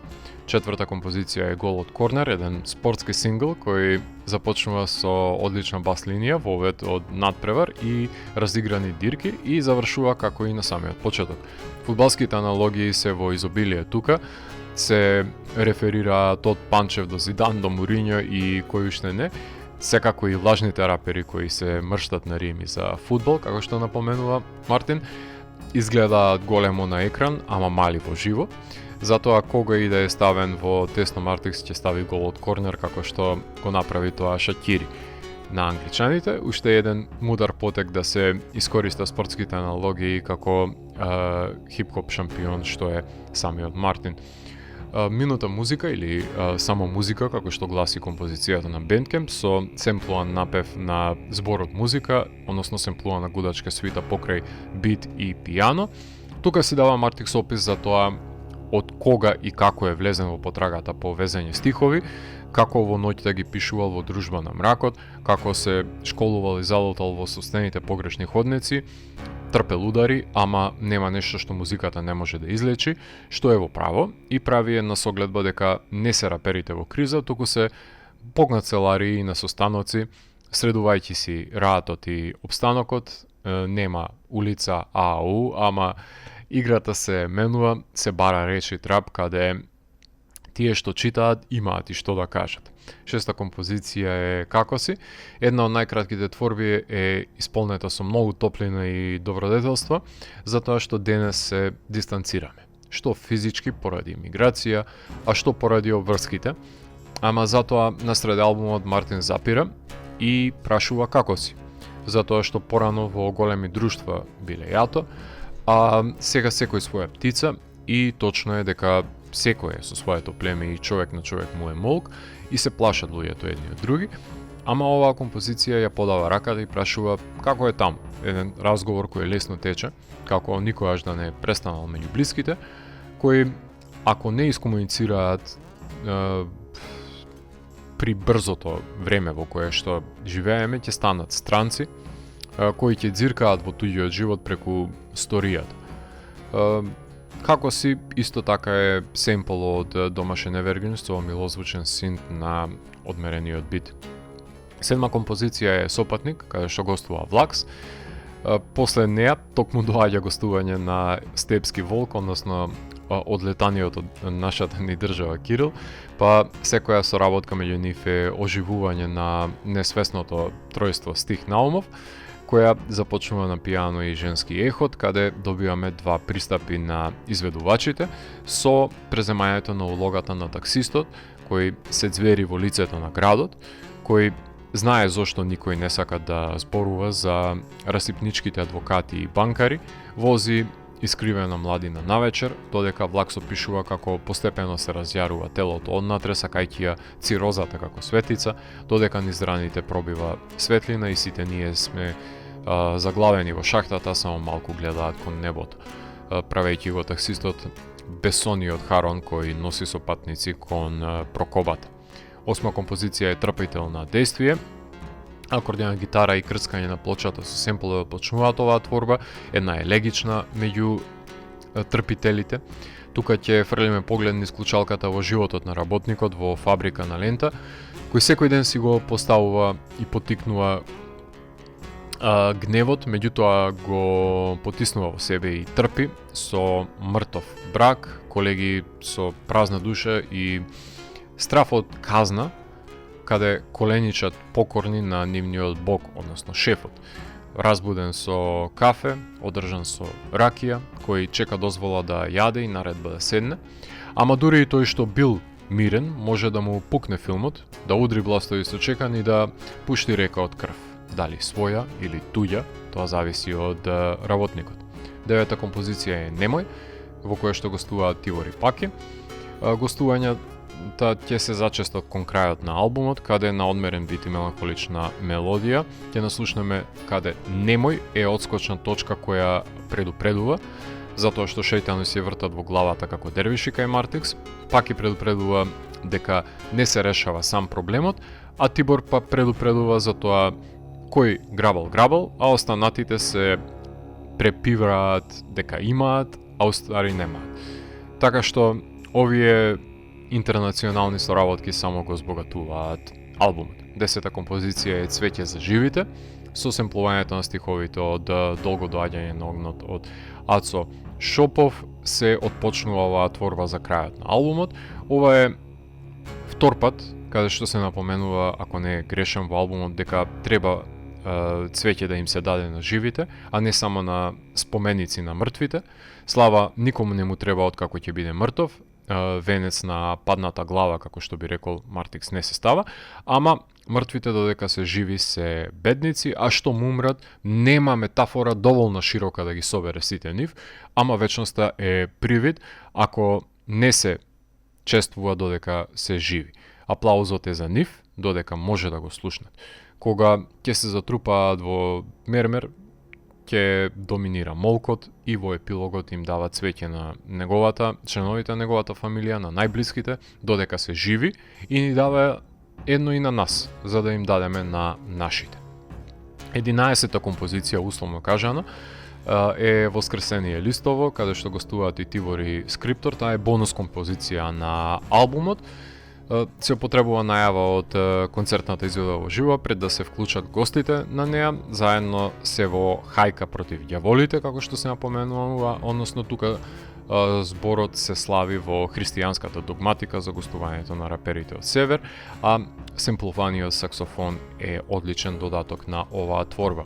Speaker 1: Четврта композиција е Гол од корнер, еден спортски сингл кој започнува со одлична бас линија, вовед од надпревар и разиграни дирки и завршува како и на самиот почеток. Фудбалските аналогии се во изобилие тука, се реферираат од Панчев до Зидан, до Мурињо и кој уште не, секако и лажните рапери кои се мрштат на рими за фудбал, како што напоменува Мартин, изгледаат големо на екран, ама мали во живо. Затоа кога и да е ставен во тесно, Мартикс ќе стави Гол од корнер, како што го направи тоа Шакири на англичаните. Уште еден мудар потек да се искориста спортските аналогии како хип-хоп шампион што е самиот Мартин. Минута музика или само музика, како што гласи композицијата на Bandcamp, со семплуван напев на зборот музика, односно семплувана гудачка свита покрај бит и пијано. Тука си дава Мартикс опис за тоа од кога и како е влезен во потрагата по везење стихови, како во ноќта ги пишувал во дружба на мракот, како се школувал и залутал во собствените погрешни ходници, трпел удари, ама нема нешто што музиката не може да излечи, што е во право, и прави една согледба дека не се раперите во криза, туку се погнацелари на состаноци, средувајќи си раатот и обстанокот, нема улица ААУ, ама играта се менува, се бара речи трап, каде тие што читаат имаат и што да кажат. Шеста композиција е Како си. Една од најкратките творби е исполнета со многу топлина и добродетелство, затоа што денес се дистанцираме. Што физички поради имиграција, а што поради обврските. Ама затоа насред албумот Мартин запира и прашува како си. Затоа што порано во големи друштва биле јато, а сега секој своја птица и точно е дека секој е со своето племе и човек на човек му е молк и се плашат луѓето едни од други, ама оваа композиција ја подава раката и прашува како е таму. Еден разговор кој лесно тече, како никогаш да не е престанал меѓу блиските, кои ако не искомуницираат при брзото време во кое што живееме, ќе станат странци, кои ќе дзиркаат во туѓиот живот преку сторијата. како си исто така е семпл од Домашен Evergreen со милозвучен синт на одмерениот бит. Седма композиција е Сопатник, каде што гостува Влакс. После неа токму доаѓа гостување на Степски волк, односно одлетаниот од нашата ни држава Кирил, па секоја соработка меѓу нив е оживување на несвесното тројство Стих Наумов, која започнува на пијано и женски ехот, каде добиваме два пристапи на изведувачите со преземањето на улогата на таксистот, кој се ѕвери во лицето на градот, кој знае зошто никој не сака да зборува за расипничките адвокати и банкари, вози искривена младина навечер, додека Влакс опишува како постепено се разјарува телото однатре, сакајќи ја цирозата како светица, додека низ раните пробива светлина и сите ние сме заглавени во шахтата, само малку гледаат кон небото, правејќи го таксистот бесониот Харон кој носи со патници кон прокобата. Осма композиција е Трпајтел на действие. Акордеон, гитара и крцкање на плочата со семплови почнуваат оваа творба, една елегична меѓу трпителите. Тука ќе фрлиме поглед низ клучалката во животот на работникот во фабрика на лента, кој секој ден си го поставува и потикнува гневот, меѓутоа го потиснува во себе и трпи со мртов брак, колеги со празна душа и страф од казна, каде коленичат покорни на нивниот бог, односно шефот. Разбуден со кафе, одржан со ракија, кој чека дозвола да јаде и наредба да седне, ама дури и тој што бил мирен, може да му пукне филмот, да удри бластови со чекан и да пушти река од крв. Дали своја или туѓа, тоа зависи од работникот. Девета композиција е Немој, во која што гостуваат Тивор и Паки. Гостувањата ќе се зачестат кон крајот на албумот, каде на одмерен бит и меланхолична мелодија ќе наслушнеме каде Немој е одскочна точка која предупредува, затоа што шејтани се вртат во главата како дервиши кај Мартикс, Паки предупредува дека не се решава сам проблемот, а Тибор па предупредува за тоа кој грабал, а останатите се препивраат дека имаат, а устари немаат. Така што овие интернационални соработки само го збогатуваат албумот. Десета композиција е Цвеќе за живите, со семплувањето на стиховите од Долго доаѓање на огнот од Ацо Шопов се отпочнува оваа творба за крајот на албумот. Ова е втор пат каде што се напоменува, ако не е грешен во албумот, дека треба цвеќе да им се даде на живите, а не само на споменици на мртвите. Слава никому не му треба откако ќе биде мртов, венец на падната глава, како што би рекол Мартикс, не се става, ама мртвите додека се живи се бедници, а што му умрат нема метафора доволно широка да ги собере сите нив, ама вечноста е привид ако не се чествува додека се живи. Аплаузот е за нив, додека може да го слушнат. Кога ќе се затрупаат во мермер, ќе доминира молкот и во епилогот им дава цвеќе на членовите на неговата фамилија, на најблиските, додека се живи и ни дава едно и на нас, за да им дадеме на нашите. 11-та композиција, условно кажано, е Воскресение листово, каде што гостуваат и Тивор и Скриптор. Таа е бонус композиција на албумот. Се потребува најава од концертната изведа во живо пред да се вклучат гостите на неа, заедно се во хајка против ѓаволите, како што се напоменува, односно тука зборот се слави во христијанската догматика за гостувањето на раперите од Север, а семплуваниот саксофон е одличен додаток на оваа творба.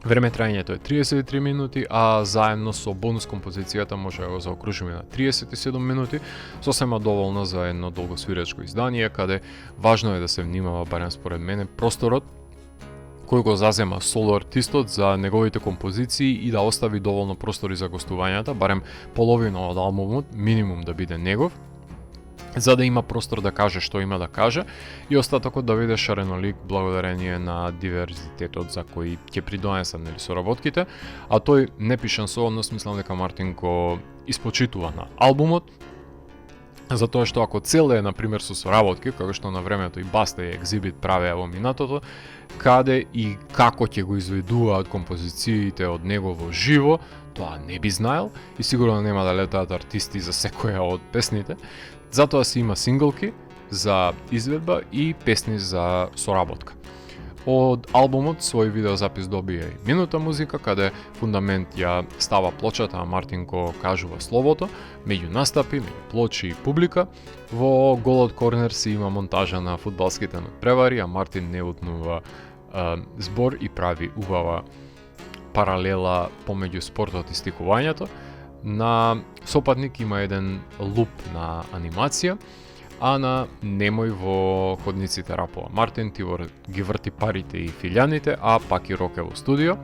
Speaker 1: Време трајањето е 33 минути, а заедно со бонус композицијата може да го заокружиме на 37 минути, сосема доволна за едно долгосвиречко издание, каде важно е да се внимава, барем според мене, просторот кој го зазема соло артистот за неговите композиции и да остави доволно простори за гостувањата, барем половина од албумот, минимум да биде негов, за да има простор да каже што има да каже и остатокот да биде шаренолик благодарение на диверзитетот за кој ќе придонесат соработките, а тој не пишан со однос, мислам дека Мартин го испочитува на албумот, Затоа што ако цел е, например, со соработки, како што на времето и Баста и Екзибит правеа во минатото, каде и како ќе го изведуваат композициите од него во живо, тоа не би знаел и сигурно нема да летаат артисти за секоја од песните. Затоа си има синглки за изведба и песни за соработка. Од албумот свој видеозапис добија и минута музика, каде фундамент ја става плочата, а Мартинко кажува словото, меѓу настапи, меѓу плочи и публика. Во голот корнер си има монтажа на фудбалските надпревари, а Мартин не утнува збор и прави убава паралела помеѓу спортот и стихувањето. На сопатник има еден луп на анимација, а на Немој во ходниците рапова Мартин Тивор ги врти парите и филјаните, а пак и Роке во студио,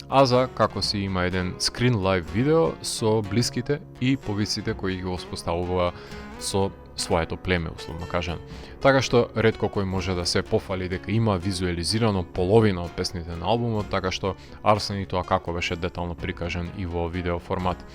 Speaker 1: а за како си има еден скрин лайв видео со блиските и повиците кои ги воспоставува со своето племе, условно кажано. Така што ретко кој може да се пофали дека има визуализирано половина од песните на албумот, така што Арсен и тоа како беше детално прикажан и во видео формат.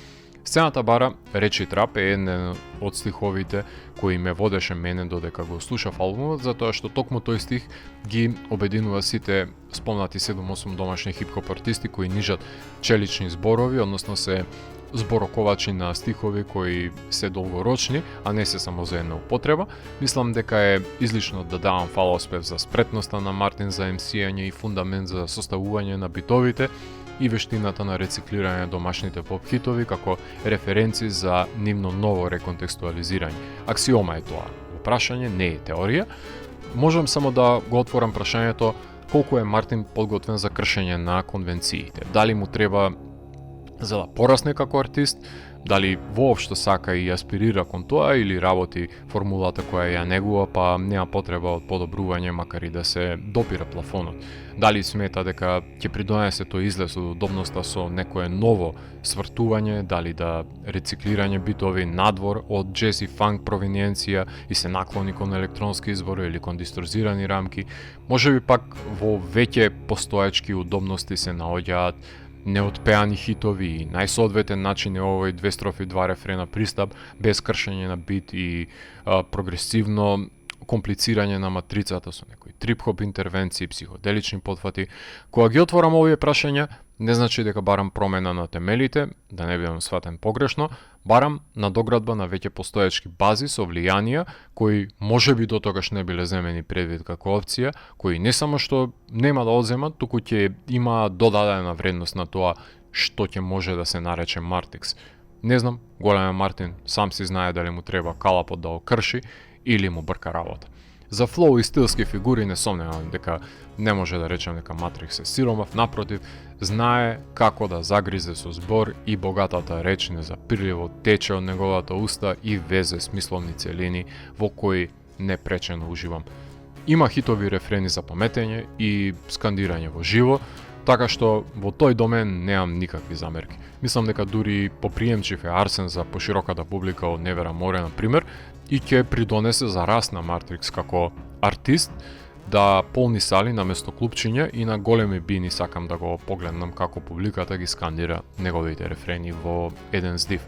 Speaker 1: Сцената бара Речи трап е еден од стиховите кои ме водеше мене додека го слушав албумот, затоа што токму тој стих ги обединува сите спомнати 7-8 домашни хип-хоп артисти кои нижат челични зборови, односно се збороковачи на стихови кои се долгорочни, а не се само за една употреба. Мислам дека е излишно да давам фалоспев за спретноста на Мартин за MC-ање и фундамент за составување на битовите и вештината на рециклирање домашните поп-хитови како референци за нивно ново реконтекстуализирање. Аксиома е тоа. Прашање не е теорија. Можам само да го отворам прашањето колку е Мартин подготвен за кршење на конвенциите. Дали му треба за да порасне како артист, дали воопшто сака и аспирира кон тоа или работи формулата која ја негува, па нема потреба од подобрување макар и да се допира плафонот. Дали смета дека ќе придонесе тој излез од удобноста со некое ново свртување, дали да рециклирање битови надвор од джез и фанк провиненција и се наклони кон електронски извори или кон дисторзирани рамки, можеби пак во веќе постоечки удобности се наоѓаат неотпеани хитови и најсоодветен начин е овој 2 строфи 2 рефрена пристап без кршење на бит и прогресивно комплицирање на матрицата со некои трип-хоп интервенции, психоделични потфати. Кога ги отворам овие прашања, не значи дека барам промена на темелите, да не бидам сватен погрешно, барам надоградба на веќе постоечки бази со влијанија кои можеби до тогаш не биле земени предвид како опција, кои не само што нема да одземат, туку ќе има додадена вредност на тоа што ќе може да се нарече Мартикс. Не знам, големиот Мартин сам си знае дали му треба калапот да го крши или му брка работа. За флоу и стилски фигури не сомневам дека не може да речем дека Матрикс е сиромав, напротив, знае како да загризе со збор и богатата реч незапирливо тече од неговата уста и везе смисловни целини во кои непречено уживам. Има хитови рефрени за паметење и скандирање во живо, така што во тој домен немам никакви замерки. Мислам дека дури поприемчив е Арсен за пошироката публика од Невера Море, на пример, и ќе придонесе за раст на Матрикс како артист, да полни сали наместо клупчиња и на големи бини сакам да го погледнам како публиката ги скандира неговите рефрени во еден здив.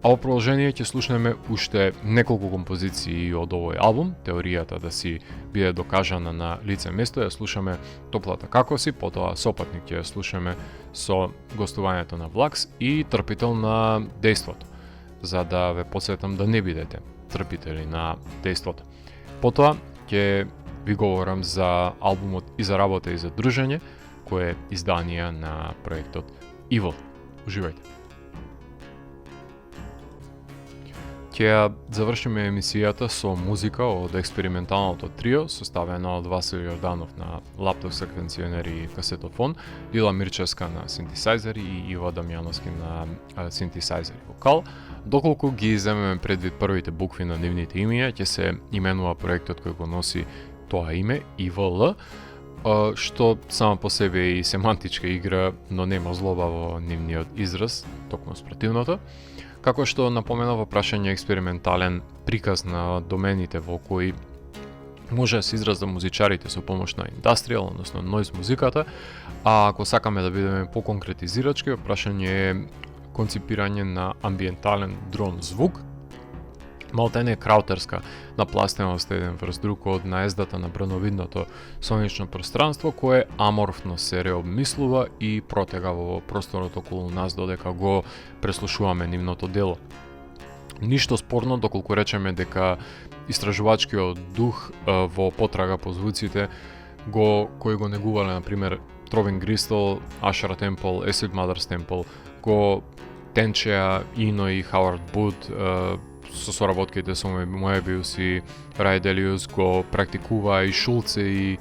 Speaker 1: А во продолжение ќе слушнеме уште неколку композиции од овој албум, теоријата да си биде докажана на лице место, ја слушаме Топлата како си, потоа Сопатник ќе ја слушаме со гостувањето на Влакс и Трпител на дејството, за да ве посетам да не бидете трпители на дејството. Потоа ќе ви говорам за албумот И за работа и за дружење, кој е изданија на проектот Evil. Уживајте. Ќе ја завршиме емисијата со музика од експерименталното трио, составено од Васил Јорданов на лаптоп секвенционер и касетофон, Лила Мирчевска на синтесајзери и Иво Дамјановски на синтесајзер и вокал. Доколку ги земеме предвид првите букви на нивните имија, ќе се именува проектот кој го носи тоа име, EVL, што само по себе е и семантичка игра, но нема злоба во нивниот израз, токму спротивното. Како што напомена во прашање експериментален приказ на домените во кои може да се израза музичарите со помош на индастријал, односно нойз музиката, а ако сакаме да бидеме поконкретизирачки, прашање е конципирање на амбиентален дрон звук, Малтене краутерска напластеност еден врз друг од наездата на брановидното сонично пространство кое аморфно се реобмислува и протега во просторот околу нас додека го преслушуваме нивното дело. Ништо спорно доколку речеме дека истражувачкиот дух во потрага по звуците кој го негувале на пример Тровин Гристол, Ашера Темпл, Acid Mothers Temple, го тенчеа Ино и Хауард Буд со соработките со Моебиус и Рай Делиус, го практикува и Шулце и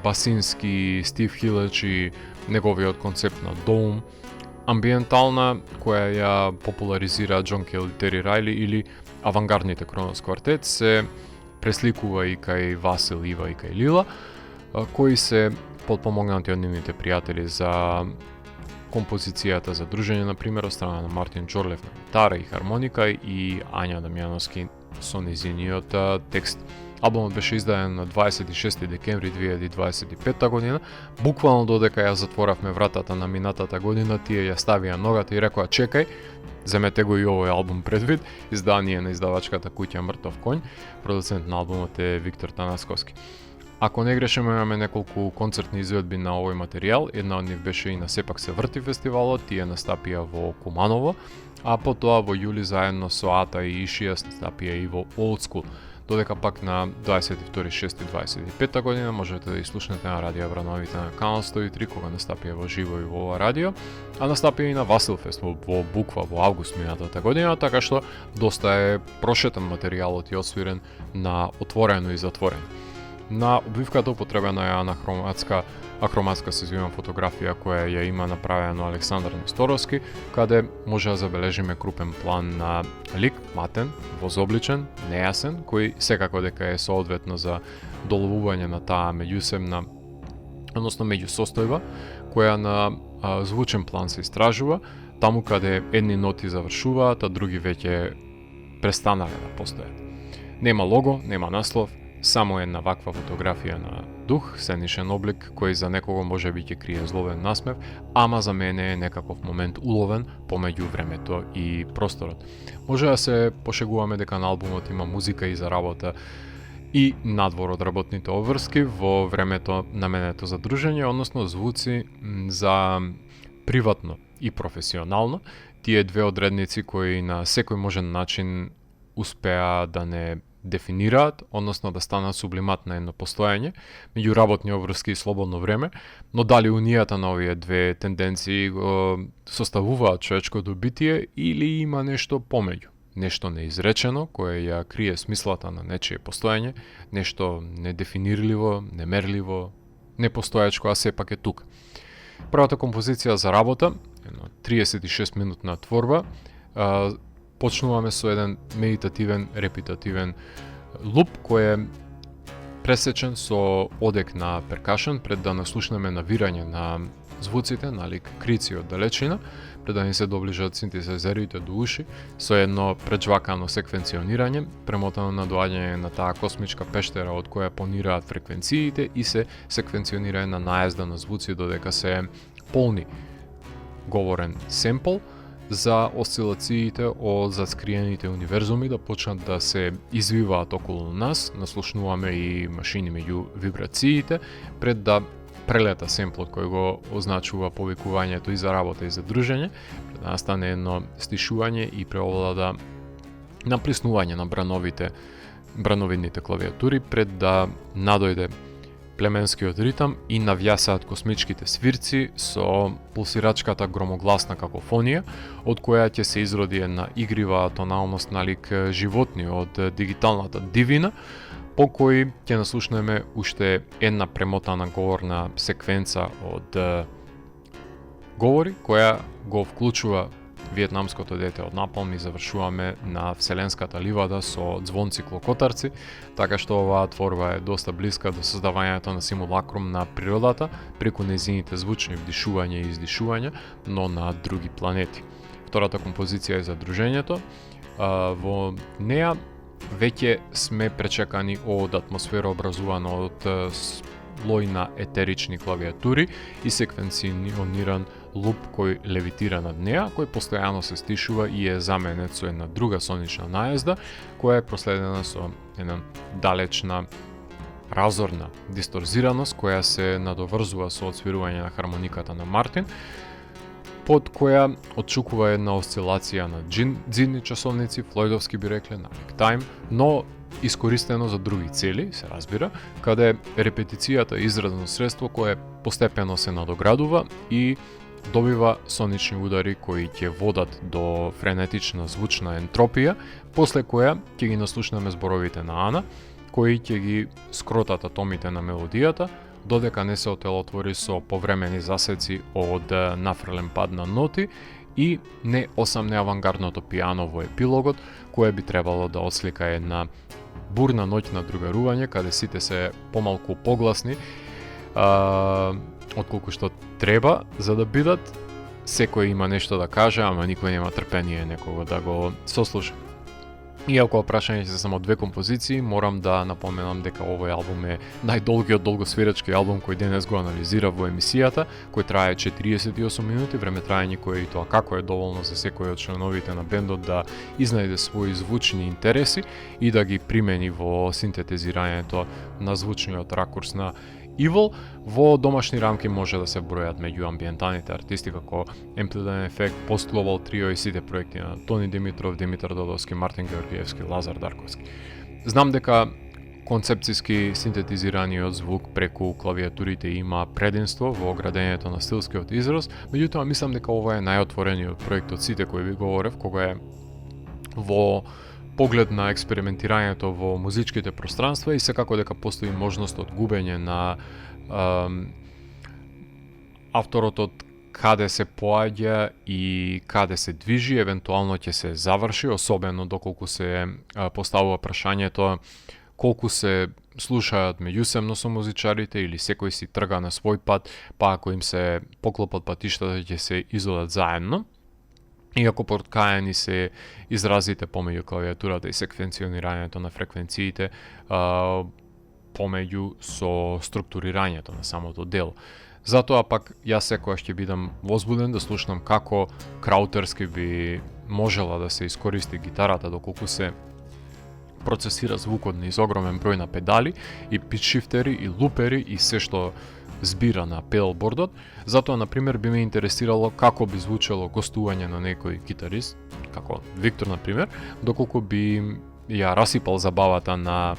Speaker 1: Басински, Стив Хилеч и неговиот концепт на Доум, амбиентална која ја популаризира Џон Кел и Тери Рајли или авангардните Кронос квартет се пресликува и кај Васил, Ива и кај Лила, кои се подпомогнати од нивните пријатели за композицијата за дружење, на пример, од страна на Мартин Џорлев на гитара и хармоника и Ања Дамјановски со низиниот текст. Албумот беше издаден на 26 декември 2025 година. Буквално додека ја затворавме вратата на минатата година, тие ја ставија ногата и рекоа чекај, земете го и овој албум предвид, издание на издавачката куќа Мртов конј, продуцент на албумот е Виктор Танасковски. Ако не грешам, имаме неколку концертни изведби на овој материјал, една од нив беше и на Сепак се врти фестивалот, тие настапија во Куманово, а потоа во јули заедно со Ата и Ишијас настапија и во Old School. Додека пак на 22.6.25 година можете да изслушнете на Радио Врановите на Канал 103 кога настапија во живо и во ова радио, а настапија и на Василфест во Буква во август минатата година, така што доста е прошетен материјалот и освирен на отворено и затворено. На обвивката употребена е ахроматска фотографија која ја има направено Александар Несторовски, каде може да забележиме крупен план на лик, матен, возобличен, нејасен, кој секако дека е соодветно за доловување на таа меѓусебна, односно меѓусостојба, која на звучен план се истражува, таму каде едни ноти завршуваат, а други веќе престанале да постојат. Нема лого, нема наслов, само една ваква фотографија на дух, сценичен облик, кој за некого може би ќе крие зловен насмев, ама за мене е некаков момент уловен помеѓу времето и просторот. Може да се пошегуваме дека на албумот има музика и за работа и надвор од работните обврски во времето наменето за дружење, односно звуци за приватно и професионално. Тие две одредници кои на секој можен начин успеа да не дефинираат, односно да станат сублимат на едно постоење меѓу работни обврски и слободно време, но дали унијата на овие две тенденции го составуваат човечкото битие или има нешто помеѓу, нешто неизречено кое ја крие смислата на нечие постоење, нешто недефинирливо, немерливо, непостоечко, а сепак е тука. Првата композиција за работа, 36 минутна творба, почнуваме со еден медитативен, репетативен луп кој е пресечен со одек на перкашен пред да наслушнеме навирање на звуците, налик крици од далечина, пред да ни се доближат синтезизерите до уши, со едно преджвакано секвенционирање, премотано на доаѓање на таа космичка пештера од која понираат фреквенциите и се секвенционира на наезда на звуци додека се полни говорен семпл, за осцилациите од заскриените универзуми да почнат да се извиваат околу нас, наслушнуваме и машини меѓу вибрациите, пред да прелета семплот кој го означува повикувањето и за работа и за дружење, пред да настане едно стишување и преовлада наплиснување на брановидните клавиатури, пред да надојде племенскиот ритам и навјасаат космичките свирци со пулсирачката громогласна какофонија, од која ќе се изроди една игрива тоналност налик животни од дигиталната дивина, по кој ќе наслушнеме уште една премотана говорна секвенца од говори, која го вклучува виетнамското дете од Напалм и завршуваме на Вселенската ливада со звонци клокотарци, така што оваа творба е доста блиска до создавањето на симулакрум на природата преку нејзините звучни вдишувања и издишувања, но на други планети. Втората композиција е за дружењето. Во неа веќе сме пречекани од атмосфера образувана од слој на етерични клавиатури и секвенциониран луп кој левитира над неа, кој постојано се стишува и е заменет со една друга сонична наезда, која е проследена со една далечна разорна дисторзираност која се надоврзува со отсвирување на хармониката на Мартин, под која отчукува една осцилација на дзидни часовници, флојдовски би рекле, на ректајм, но искористено за други цели, се разбира, каде репетицијата е изразно средство кое постепено се надоградува и добива сонични удари кои ќе водат до френетична звучна ентропија, после која ќе ги наслушнеме зборовите на Ана, кои ќе ги скротат атомите на мелодијата, додека не се отелотвори со повремени засеци од нафрлен пад на ноти и не осамне авангардното пијано во епилогот, кое би требало да отслика една бурна ноќ на другарување, каде сите се помалку погласни, отколку што треба, за да бидат. Секој има нешто да каже, ама никој нема трпение некого да го сослуша. Иако прашање се само две композиции, морам да напоменам дека овој албум е најдолгиот долгосвирачки албум кој денес го анализира во емисијата, кој трае 48 минути, време траење кое и тоа како е доволно за секој од членовите на бендот да изнајде своји звучни интереси и да ги примени во синтетизирањето на звучниот ракурс на Evil. Во домашни рамки може да се бројат меѓу амбиенталните артисти како Amplitude Effect, Post Global Trio и сите проекти на Тони Димитров, Димитар Додовски, Мартин Георгиевски, Лазар Дарковски. Знам дека концепциски синтетизираниот звук преку клавиатурите има прединство во градењето на стилскиот израз, меѓутоа мислам дека ова е најотворениот проект од сите кои ви говорев, кога е во поглед на експериментирањето во музичките пространства и секако дека постои можност од губење на авторот од каде се поаѓа и каде се движи, евентуално ќе се заврши, особено доколку се поставува прашањето колку се слушаат меѓусебно со музичарите или секој си трга на свој пат, па ако им се поклопат патиштата ќе се изодат заедно. Иако поткаени се изразите помеѓу клавиатурата и секвенционирањето на фреквенциите, помеѓу со структурирањето на самото дело. Затоа пак јас секогаш ќе бидам возбуден да слушнам како краутерски би можела да се искористи гитарата доколку се процесира звукот низ огромен број на педали и питшифтери и лупери и се што збира на педалбордот. Затоа, например, би ме интересирало како би звучело гостување на некој гитарист, како Виктор, например, доколку би ја расипал забавата на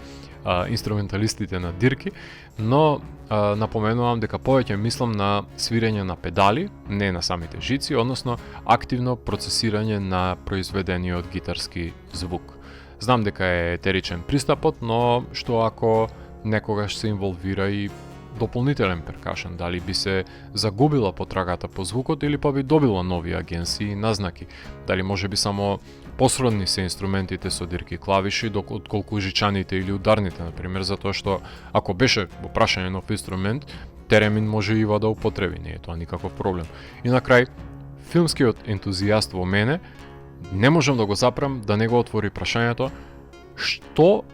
Speaker 1: инструменталистите на дирки, но напоменувам дека повеќе мислам на свирење на педали, не на самите жици, односно активно процесирање на произведениот гитарски звук. Знам дека е етеричен пристапот, но што ако некогаш се инволвира и дополнителен перкашен, дали би се загубила потрагата по звукот или па би добила нови агенции и назнаки, дали може би само посродни се инструментите со дирки клавиши, отколку жичаните или ударните, например, затоа што ако беше во прашање нов инструмент, теремин може и да употреби, не е тоа никаков проблем. И на крај, филмскиот ентузијаст во мене, не можам да го запрам да не го отвори прашањето што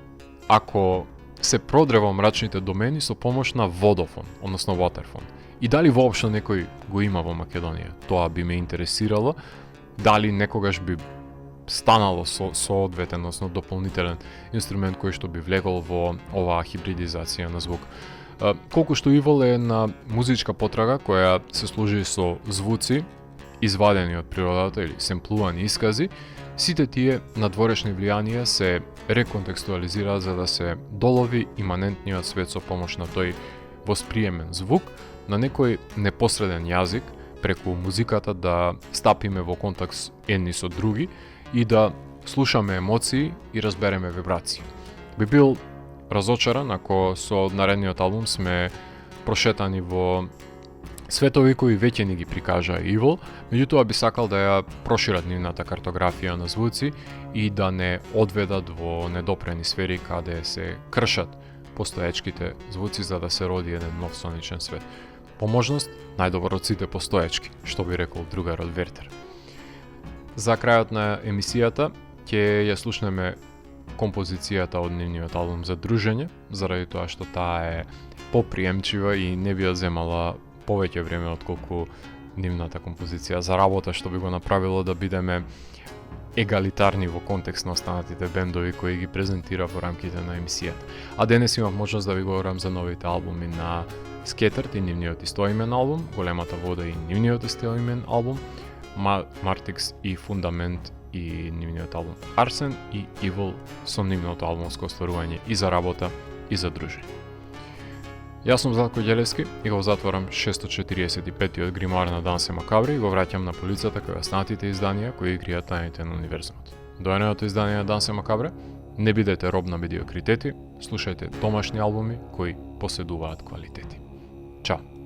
Speaker 1: ако се продре во мрачните домени со помош на водофон, односно waterfon. И дали воопшто некој го има во Македонија? Тоа би ме интересирало. Дали некогаш би станало соодветен, односно дополнителен инструмент кој што би влегол во оваа хибридизација на звук. Колку што Evil е на музичка потрага која се служи со звуци извадени од природата или семплувани искази, сите тие надворешни влијанија се реконтекстуализираат за да се долови иманентниот свет со помош на тој восприемен звук на некој непосреден јазик, преку музиката да стапиме во контакт едни со други и да слушаме емоции и разбереме вибрации. Би бил разочаран ако со наредниот албум сме прошетани во светови кои веќе ни ги прикажа Evil, меѓутоа би сакал да ја прошират нивната картографија на звуци и да не одведат во недопрени сфери каде се кршат постоечките звуци за да се роди еден нов соничен свет. По можност, најдобар од сите постоечки, што би рекол другарот Вертер. За крајот на емисијата ќе ја слушнеме композицијата од нивниот албум за дружење, заради тоа што таа е поприемчива и не би ја земала повеќе време отколку нивната композиција за работа, што би го направило да бидеме егалитарни во контекст на останатите бендови кои ги презентира во рамките на емисијата. А денес имав можност да ви говорам за новите албуми на Scattered и нивниот истоимен албум, Големата вода и нивниот истоимен албум, Martix и Fundament и нивниот албум Arsen и Evil со нивното албумско остварување и за работа и за дружење. Јас сум Златко Ѓелевски и го затворам 645-тиот гримоар на Дансе Макабри и го враќам на полицата кај останатите изданија кои кријат тајните на универзумот. До едното издание на Дансе Макабре, не бидете роб на медиокритети, слушајте домашни албуми кои поседуваат квалитети. Чао!